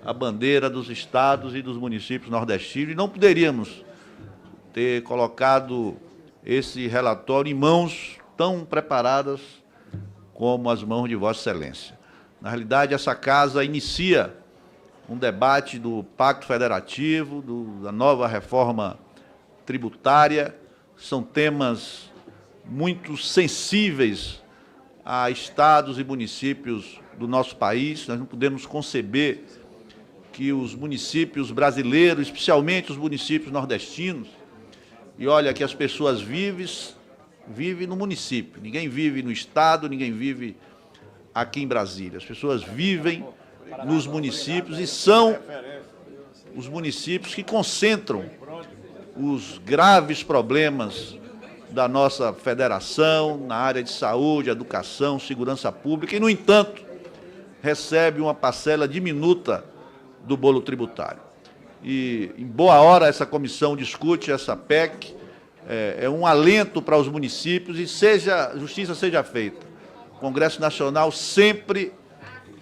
a bandeira dos estados e dos municípios nordestinos, e não poderíamos ter colocado esse relatório em mãos tão preparadas como as mãos de Vossa Excelência. Na realidade, essa casa inicia um debate do Pacto Federativo, da nova reforma tributária. São temas muito sensíveis a estados e municípios do nosso país. Nós não podemos conceber que os municípios brasileiros, especialmente os municípios nordestinos, e olha que as pessoas vivem no município, ninguém vive no estado, ninguém vive aqui em Brasília. As pessoas vivem nos municípios e são os municípios que concentram os graves problemas da nossa federação, na área de saúde, educação, segurança pública, e, no entanto, recebe uma parcela diminuta do bolo tributário. E, em boa hora, essa comissão discute essa PEC, é um alento para os municípios e justiça seja feita. O Congresso Nacional sempre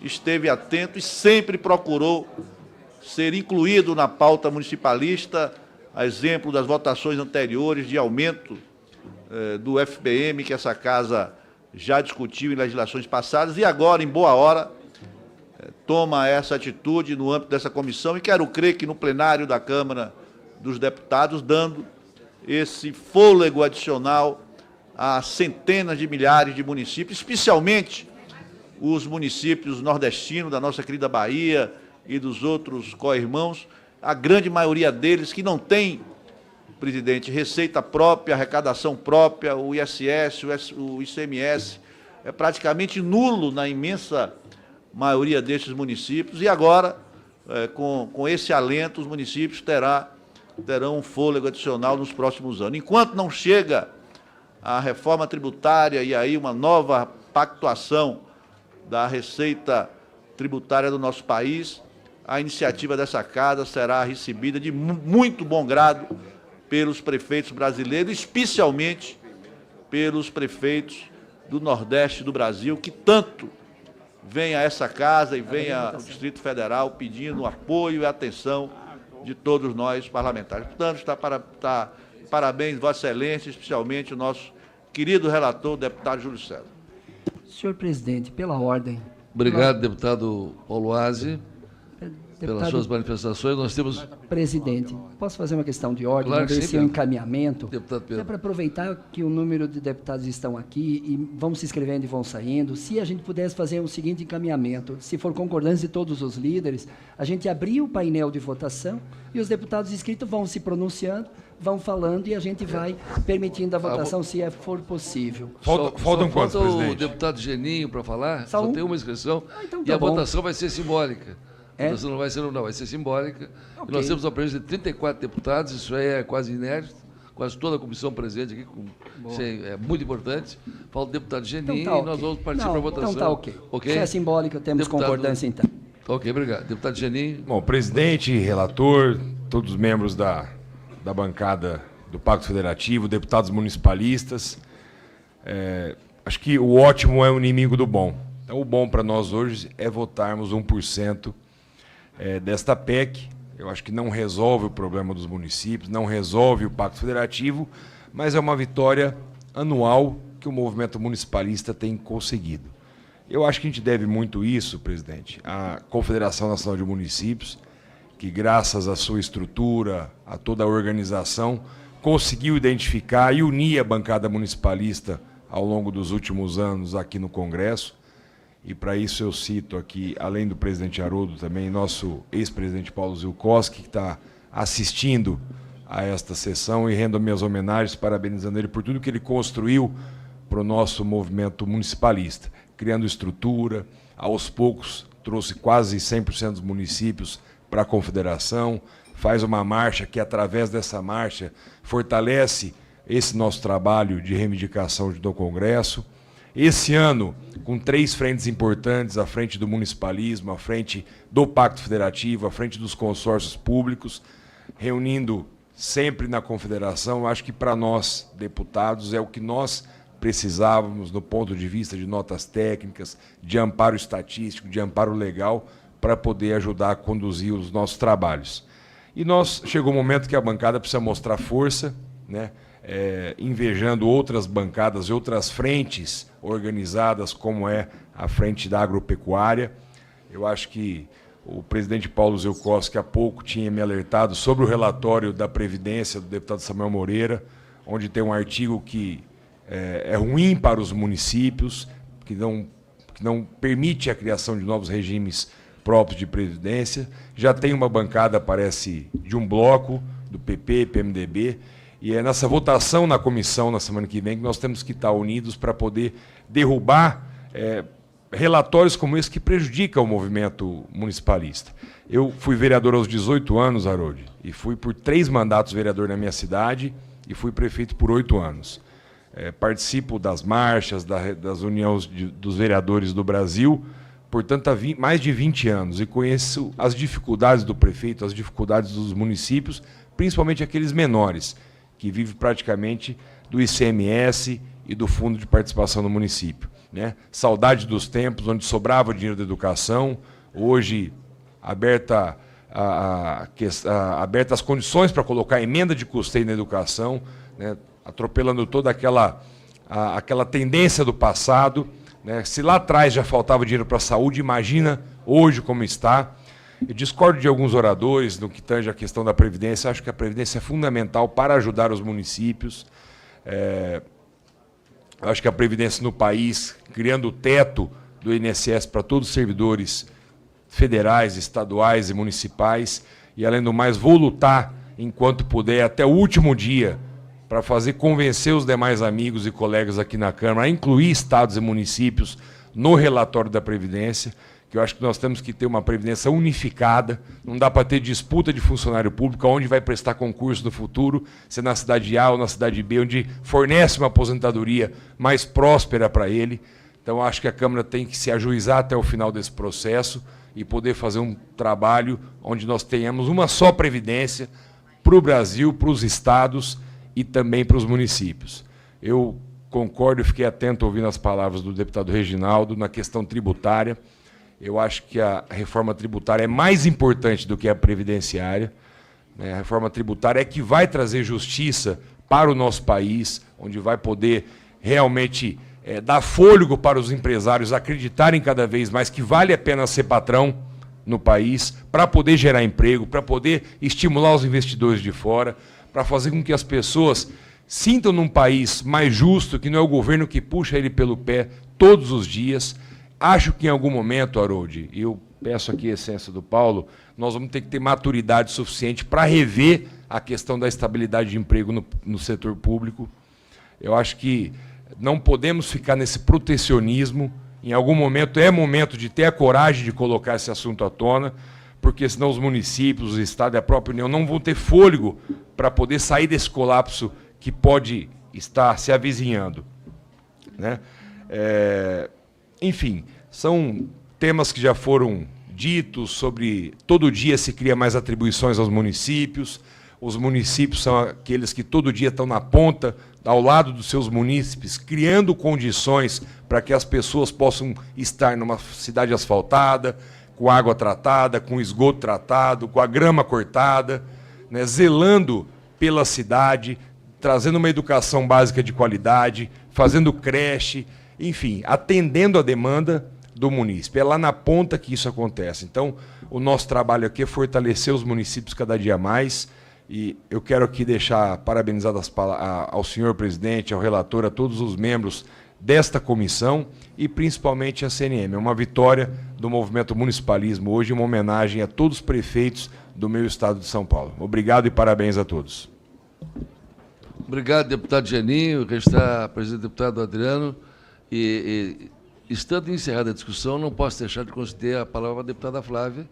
esteve atento e sempre procurou ser incluído na pauta municipalista, a exemplo das votações anteriores de aumento do FPM, que essa casa já discutiu em legislações passadas, e agora, em boa hora, toma essa atitude no âmbito dessa comissão, e quero crer que no plenário da Câmara dos Deputados, dando esse fôlego adicional a centenas de milhares de municípios, especialmente os municípios nordestinos da nossa querida Bahia e dos outros co-irmãos, a grande maioria deles que não tem, presidente, receita própria, arrecadação própria, o ISS, o ICMS, é praticamente nulo na imensa maioria desses municípios, e agora, com esse alento, os municípios terão um fôlego adicional nos próximos anos. Enquanto não chega a reforma tributária e aí uma nova pactuação da receita tributária do nosso país, a iniciativa dessa casa será recebida de muito bom grado pelos prefeitos brasileiros, especialmente pelos prefeitos do Nordeste do Brasil, que tanto vem a essa casa e vem ao Distrito Federal pedindo apoio e atenção de todos nós parlamentares. Portanto, parabéns, Vossa Excelência, especialmente o nosso querido relator, o deputado Júlio César. Senhor presidente, pela ordem. Obrigado, deputado Paulo Aze, pelas suas manifestações. Nós temos... Presidente, posso fazer uma questão de ordem? Claro que sim, esse é um encaminhamento. Deputado Pedro. É para aproveitar que o número de deputados estão aqui e vão se inscrevendo e vão saindo. Se a gente pudesse fazer o seguinte encaminhamento, se for concordância de todos os líderes, a gente abrir o painel de votação e os deputados inscritos vão se pronunciando, vão falando e a gente vai permitindo a votação, se for possível. Faltam quantos, presidente? O deputado Geninho para falar, só tem uma inscrição, então e a votação vai ser simbólica. A votação não vai ser, não, vai ser simbólica. Okay. E nós temos a presença de 34 deputados, isso aí é quase inédito, quase toda a comissão presente aqui, isso é muito importante. Falta o deputado Geninho e nós vamos partir para a votação. Então tá ok. Se é simbólica, temos concordância então. Ok, obrigado. Deputado Geninho. Bom, presidente, relator, todos os membros da bancada do Pacto Federativo, deputados municipalistas, acho que o ótimo é o inimigo do bom. Então, o bom para nós hoje é votarmos 1% desta PEC. Eu acho que não resolve o problema dos municípios, não resolve o Pacto Federativo, mas é uma vitória anual que o movimento municipalista tem conseguido. Eu acho que a gente deve muito isso, presidente, à Confederação Nacional de Municípios, que graças à sua estrutura, a toda a organização, conseguiu identificar e unir a bancada municipalista ao longo dos últimos anos aqui no Congresso. E para isso eu cito aqui, além do presidente Haroldo, também nosso ex-presidente Paulo Zilkowski, que está assistindo a esta sessão, e rendo minhas homenagens, parabenizando ele por tudo que ele construiu para o nosso movimento municipalista, criando estrutura, aos poucos trouxe quase 100% dos municípios para a Confederação, faz uma marcha que, através dessa marcha, fortalece esse nosso trabalho de reivindicação do Congresso. Esse ano, com 3 frentes importantes, à frente do municipalismo, à frente do Pacto Federativo, à frente dos consórcios públicos, reunindo sempre na Confederação, acho que para nós, deputados, é o que nós precisávamos do ponto de vista de notas técnicas, de amparo estatístico, de amparo legal, para poder ajudar a conduzir os nossos trabalhos. E chegou o momento que a bancada precisa mostrar força, né? Invejando outras bancadas e outras frentes organizadas, como é a frente da agropecuária. Eu acho que o presidente Paulo Zilkowski há pouco tinha me alertado sobre o relatório da Previdência do deputado Samuel Moreira, onde tem um artigo que é ruim para os municípios, que não permite a criação de novos regimes próprios de previdência. Já tem uma bancada, parece, de um bloco, do PP, PMDB, e é nessa votação na comissão, na semana que vem, que nós temos que estar unidos para poder derrubar relatórios como esse que prejudicam o movimento municipalista. Eu fui vereador aos 18 anos, Haroldo, e fui por 3 mandatos vereador na minha cidade e fui prefeito por 8 anos. participo das marchas, das uniões dos vereadores do Brasil, portanto, há mais de 20 anos, e conheço as dificuldades do prefeito, as dificuldades dos municípios, principalmente aqueles menores, que vivem praticamente do ICMS e do Fundo de Participação do município, né? Saudade dos tempos onde sobrava dinheiro da educação, hoje aberta as condições para colocar emenda de custeio na educação, né? Atropelando toda aquela tendência do passado, né? Se lá atrás já faltava dinheiro para a saúde, imagina hoje como está. Eu discordo de alguns oradores no que tange a questão da Previdência. Acho que a Previdência é fundamental para ajudar os municípios. Acho que a Previdência no país, criando o teto do INSS para todos os servidores federais, estaduais e municipais, e, além do mais, vou lutar, enquanto puder, até o último dia, para convencer os demais amigos e colegas aqui na Câmara a incluir estados e municípios no relatório da Previdência, que eu acho que nós temos que ter uma Previdência unificada, não dá para ter disputa de funcionário público, onde vai prestar concurso no futuro, se é na cidade A ou na cidade B, onde fornece uma aposentadoria mais próspera para ele. Então, acho que a Câmara tem que se ajuizar até o final desse processo e poder fazer um trabalho onde nós tenhamos uma só Previdência para o Brasil, para os estados e também para os municípios. Eu concordo e fiquei atento ouvindo as palavras do deputado Reginaldo na questão tributária. Eu acho que a reforma tributária é mais importante do que a previdenciária, né? A reforma tributária é que vai trazer justiça para o nosso país, onde vai poder realmente dar fôlego para os empresários acreditarem cada vez mais que vale a pena ser patrão no país, para poder gerar emprego, para poder estimular os investidores de fora, para fazer com que as pessoas sintam num país mais justo, que não é o governo que puxa ele pelo pé todos os dias. Acho que em algum momento, Harold, e eu peço aqui a essência do Paulo, nós vamos ter que ter maturidade suficiente para rever a questão da estabilidade de emprego no setor público. Eu acho que não podemos ficar nesse protecionismo. Em algum momento é momento de ter a coragem de colocar esse assunto à tona, porque senão os municípios, os estados e a própria União não vão ter fôlego para poder sair desse colapso que pode estar se avizinhando, né? Enfim, são temas que já foram ditos sobre todo dia se cria mais atribuições aos municípios. Os municípios são aqueles que todo dia estão na ponta, ao lado dos seus munícipes, criando condições para que as pessoas possam estar numa cidade asfaltada, com água tratada, com esgoto tratado, com a grama cortada, né, zelando pela cidade, trazendo uma educação básica de qualidade, fazendo creche, enfim, atendendo a demanda do munícipe. É lá na ponta que isso acontece. Então, o nosso trabalho aqui é fortalecer os municípios cada dia mais, e eu quero aqui deixar parabenizadas ao senhor presidente, ao relator, a todos os membros desta comissão e principalmente a CNM. É uma vitória do movimento municipalismo hoje, uma homenagem a todos os prefeitos do meu estado de São Paulo. Obrigado e parabéns a todos. Obrigado, deputado Geninho, registrar presidente deputado Adriano. Estando encerrada a discussão, não posso deixar de conceder a palavra à deputada Flávia.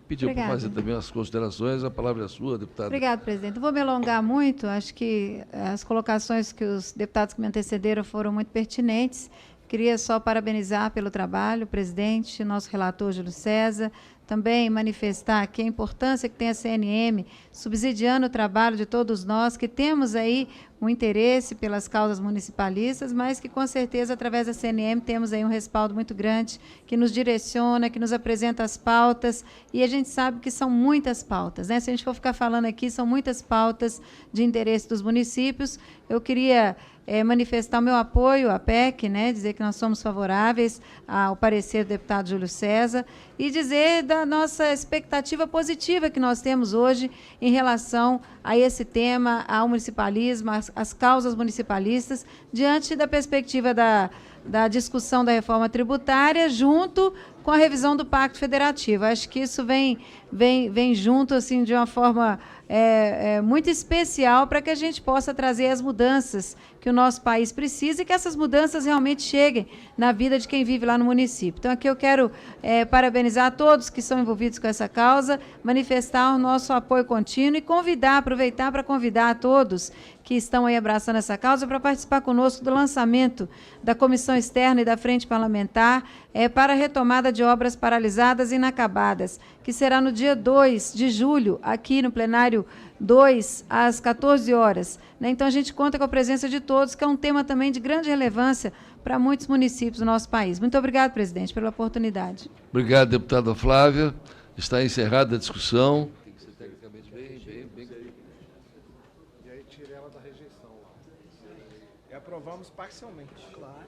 Pediu para fazer também as considerações. A palavra é sua, deputada. Obrigado, presidente. Não vou me alongar muito. Acho que as colocações que os deputados que me antecederam foram muito pertinentes. Queria só parabenizar pelo trabalho o presidente, nosso relator Júlio César, também manifestar aqui a importância que tem a CNM, subsidiando o trabalho de todos nós, que temos aí um interesse pelas causas municipalistas, mas que, com certeza, através da CNM, temos aí um respaldo muito grande, que nos direciona, que nos apresenta as pautas, e a gente sabe que são muitas pautas, né? Se a gente for ficar falando aqui, são muitas pautas de interesse dos municípios. Eu queria manifestar o meu apoio à PEC, né, dizer que nós somos favoráveis ao parecer do deputado Júlio César e dizer da nossa expectativa positiva que nós temos hoje em relação a esse tema, ao municipalismo, às causas municipalistas, diante da perspectiva da discussão da reforma tributária, junto com a revisão do Pacto Federativo. Acho que isso vem vem junto assim de uma forma muito especial para que a gente possa trazer as mudanças que o nosso país precisa e que essas mudanças realmente cheguem na vida de quem vive lá no município. Então, aqui eu quero parabenizar todos que são envolvidos com essa causa, manifestar o nosso apoio contínuo e aproveitar para convidar a todos que estão aí abraçando essa causa para participar conosco do lançamento da Comissão Externa e da Frente Parlamentar para a retomada de obras paralisadas e inacabadas, que será no dia 2 de julho, aqui no plenário 2, às 14 horas. Então, a gente conta com a presença de todos, que é um tema também de grande relevância para muitos municípios do nosso país. Muito obrigado, presidente, pela oportunidade. Obrigado, deputada Flávia. Está encerrada a discussão. E aí tira ela da rejeição. E aprovamos parcialmente. Claro.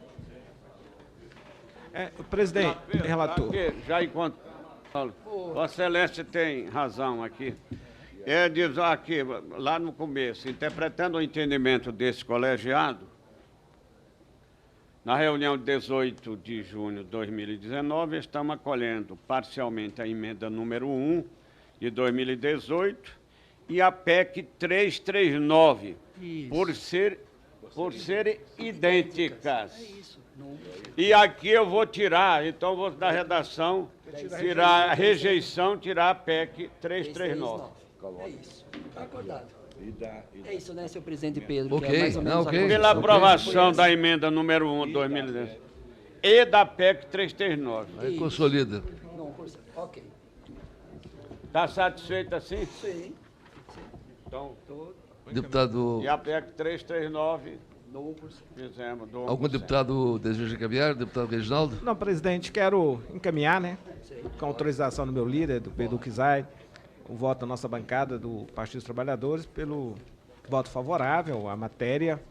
Presidente, relator. Já enquanto... Vossa Excelência tem razão aqui. Diz aqui, lá no começo, interpretando o entendimento desse colegiado, na reunião de 18 de junho de 2019, estamos acolhendo parcialmente a emenda número 1 de 2018 e a PEC 339, por serem idênticas. E aqui eu vou tirar, então vou da redação, tirar a rejeição, tirar a PEC 339. É isso, está acordado. É isso, né, senhor presidente Pedro? Ok, que é mais ou menos Pela aprovação da emenda número 1 de 2010 e da PEC 339. Aí consolida. Não, ok. Está satisfeito assim? Sim. Então, Deputado... E a PEC 339, fizemos. Algum deputado deseja encaminhar? Deputado Reginaldo? Não, presidente, quero encaminhar, né, com autorização do meu líder, do Pedro Kizai, o voto da nossa bancada do Partido dos Trabalhadores pelo voto favorável à matéria,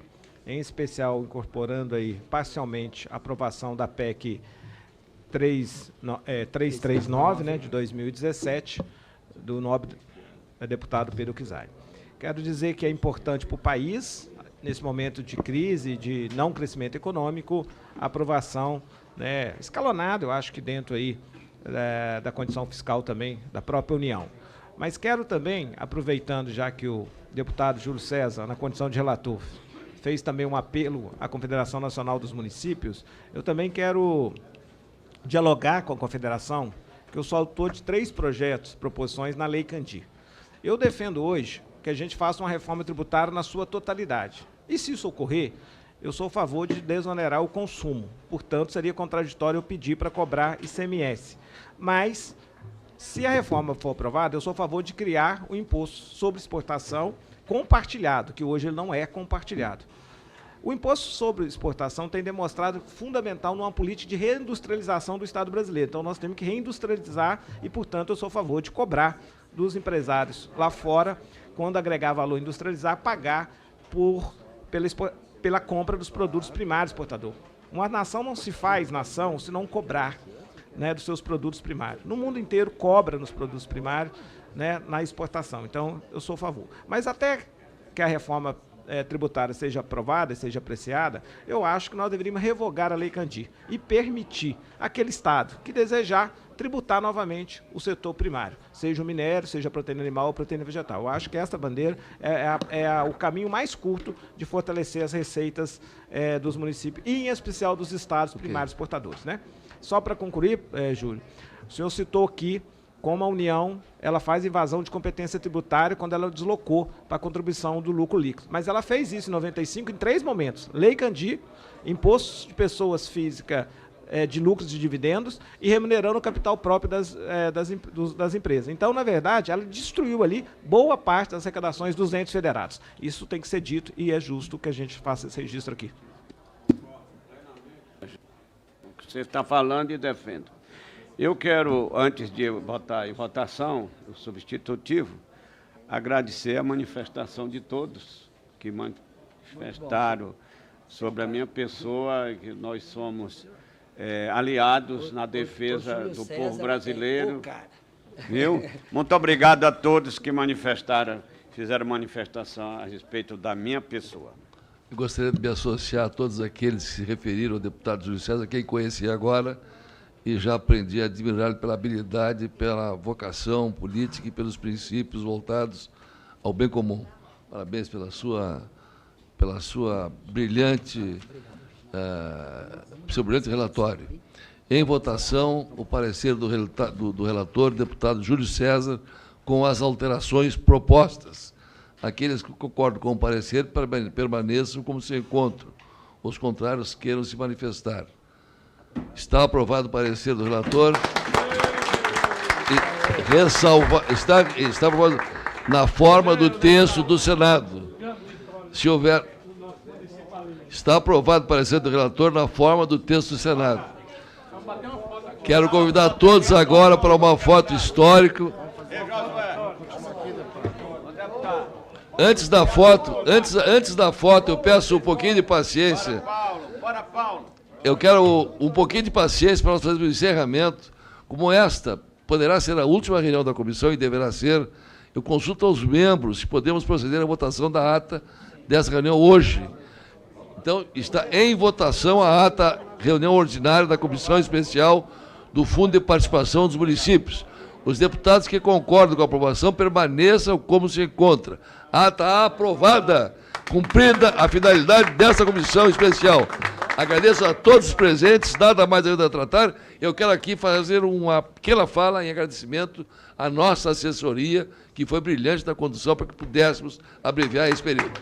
em especial incorporando aí parcialmente a aprovação da PEC 339, né, de 2017, do nobre deputado Pedro Kizai. Quero dizer que é importante para o país, nesse momento de crise, de não crescimento econômico, a aprovação, né, escalonada, eu acho que dentro aí da condição fiscal também da própria União. Mas quero também, aproveitando já que o deputado Júlio César, na condição de relator, fez também um apelo à Confederação Nacional dos Municípios, eu também quero dialogar com a Confederação, que eu sou autor de 3 projetos, proposições na Lei Candir. Eu defendo hoje que a gente faça uma reforma tributária na sua totalidade. E se isso ocorrer, eu sou a favor de desonerar o consumo. Portanto, seria contraditório eu pedir para cobrar ICMS. Mas, se a reforma for aprovada, eu sou a favor de criar o imposto sobre exportação compartilhado, que hoje ele não é compartilhado. O imposto sobre exportação tem demonstrado fundamental numa política de reindustrialização do Estado brasileiro. Então, nós temos que reindustrializar e, portanto, eu sou a favor de cobrar dos empresários lá fora, quando agregar valor industrializar, pagar pela compra dos produtos primários exportador. Uma nação não se faz nação se não cobrar, né, dos seus produtos primários. No mundo inteiro cobra nos produtos primários, né, na exportação. Então, eu sou a favor. Mas até que a reforma tributária seja aprovada e seja apreciada, eu acho que nós deveríamos revogar a Lei Candir e permitir aquele Estado que desejar tributar novamente o setor primário, seja o minério, seja a proteína animal ou a proteína vegetal. Eu acho que essa bandeira é o caminho mais curto de fortalecer as receitas dos municípios e, em especial, dos estados primários exportadores, né? Só para concluir, Júlio, o senhor citou aqui como a União ela faz invasão de competência tributária quando ela deslocou para a contribuição do lucro líquido. Mas ela fez isso em 95 em 3 momentos. Lei Candir, impostos de pessoas físicas de lucros de dividendos e remunerando o capital próprio das empresas. Então, na verdade, ela destruiu ali boa parte das arrecadações dos entes federados. Isso tem que ser dito e é justo que a gente faça esse registro aqui. Você está falando e defendo. Eu quero, antes de botar em votação o substitutivo, agradecer a manifestação de todos que manifestaram sobre a minha pessoa, que nós somos aliados na defesa do povo brasileiro. Viu? Muito obrigado a todos que manifestaram, fizeram manifestação a respeito da minha pessoa. Eu gostaria de me associar a todos aqueles que se referiram ao deputado Júlio César, quem conhecia agora, e já aprendi a admirar pela habilidade, pela vocação política e pelos princípios voltados ao bem comum. Parabéns pela sua brilhante, seu brilhante relatório. Em votação, o parecer do relator, deputado Júlio César, com as alterações propostas. Aqueles que concordam com o parecer permaneçam como se encontram. Os contrários queiram se manifestar. Está aprovado o parecer do relator. Está aprovado na forma do texto do Senado. Se houver... Está aprovado o parecer do relator na forma do texto do Senado. Quero convidar todos agora para uma foto histórica. Antes da foto, eu peço um pouquinho de paciência. Eu quero um pouquinho de paciência para nós fazermos o encerramento. Como esta poderá ser a última reunião da comissão e deverá ser, eu consulto aos membros se podemos proceder à votação da ata dessa reunião hoje. Então, está em votação a ata, reunião ordinária da Comissão Especial do Fundo de Participação dos Municípios. Os deputados que concordam com a aprovação permaneçam como se encontra. A ata aprovada, cumprida a finalidade dessa comissão especial. Agradeço a todos os presentes, nada mais ainda a tratar. Eu quero aqui fazer uma pequena fala em agradecimento à nossa assessoria, que foi brilhante na condução para que pudéssemos abreviar esse período.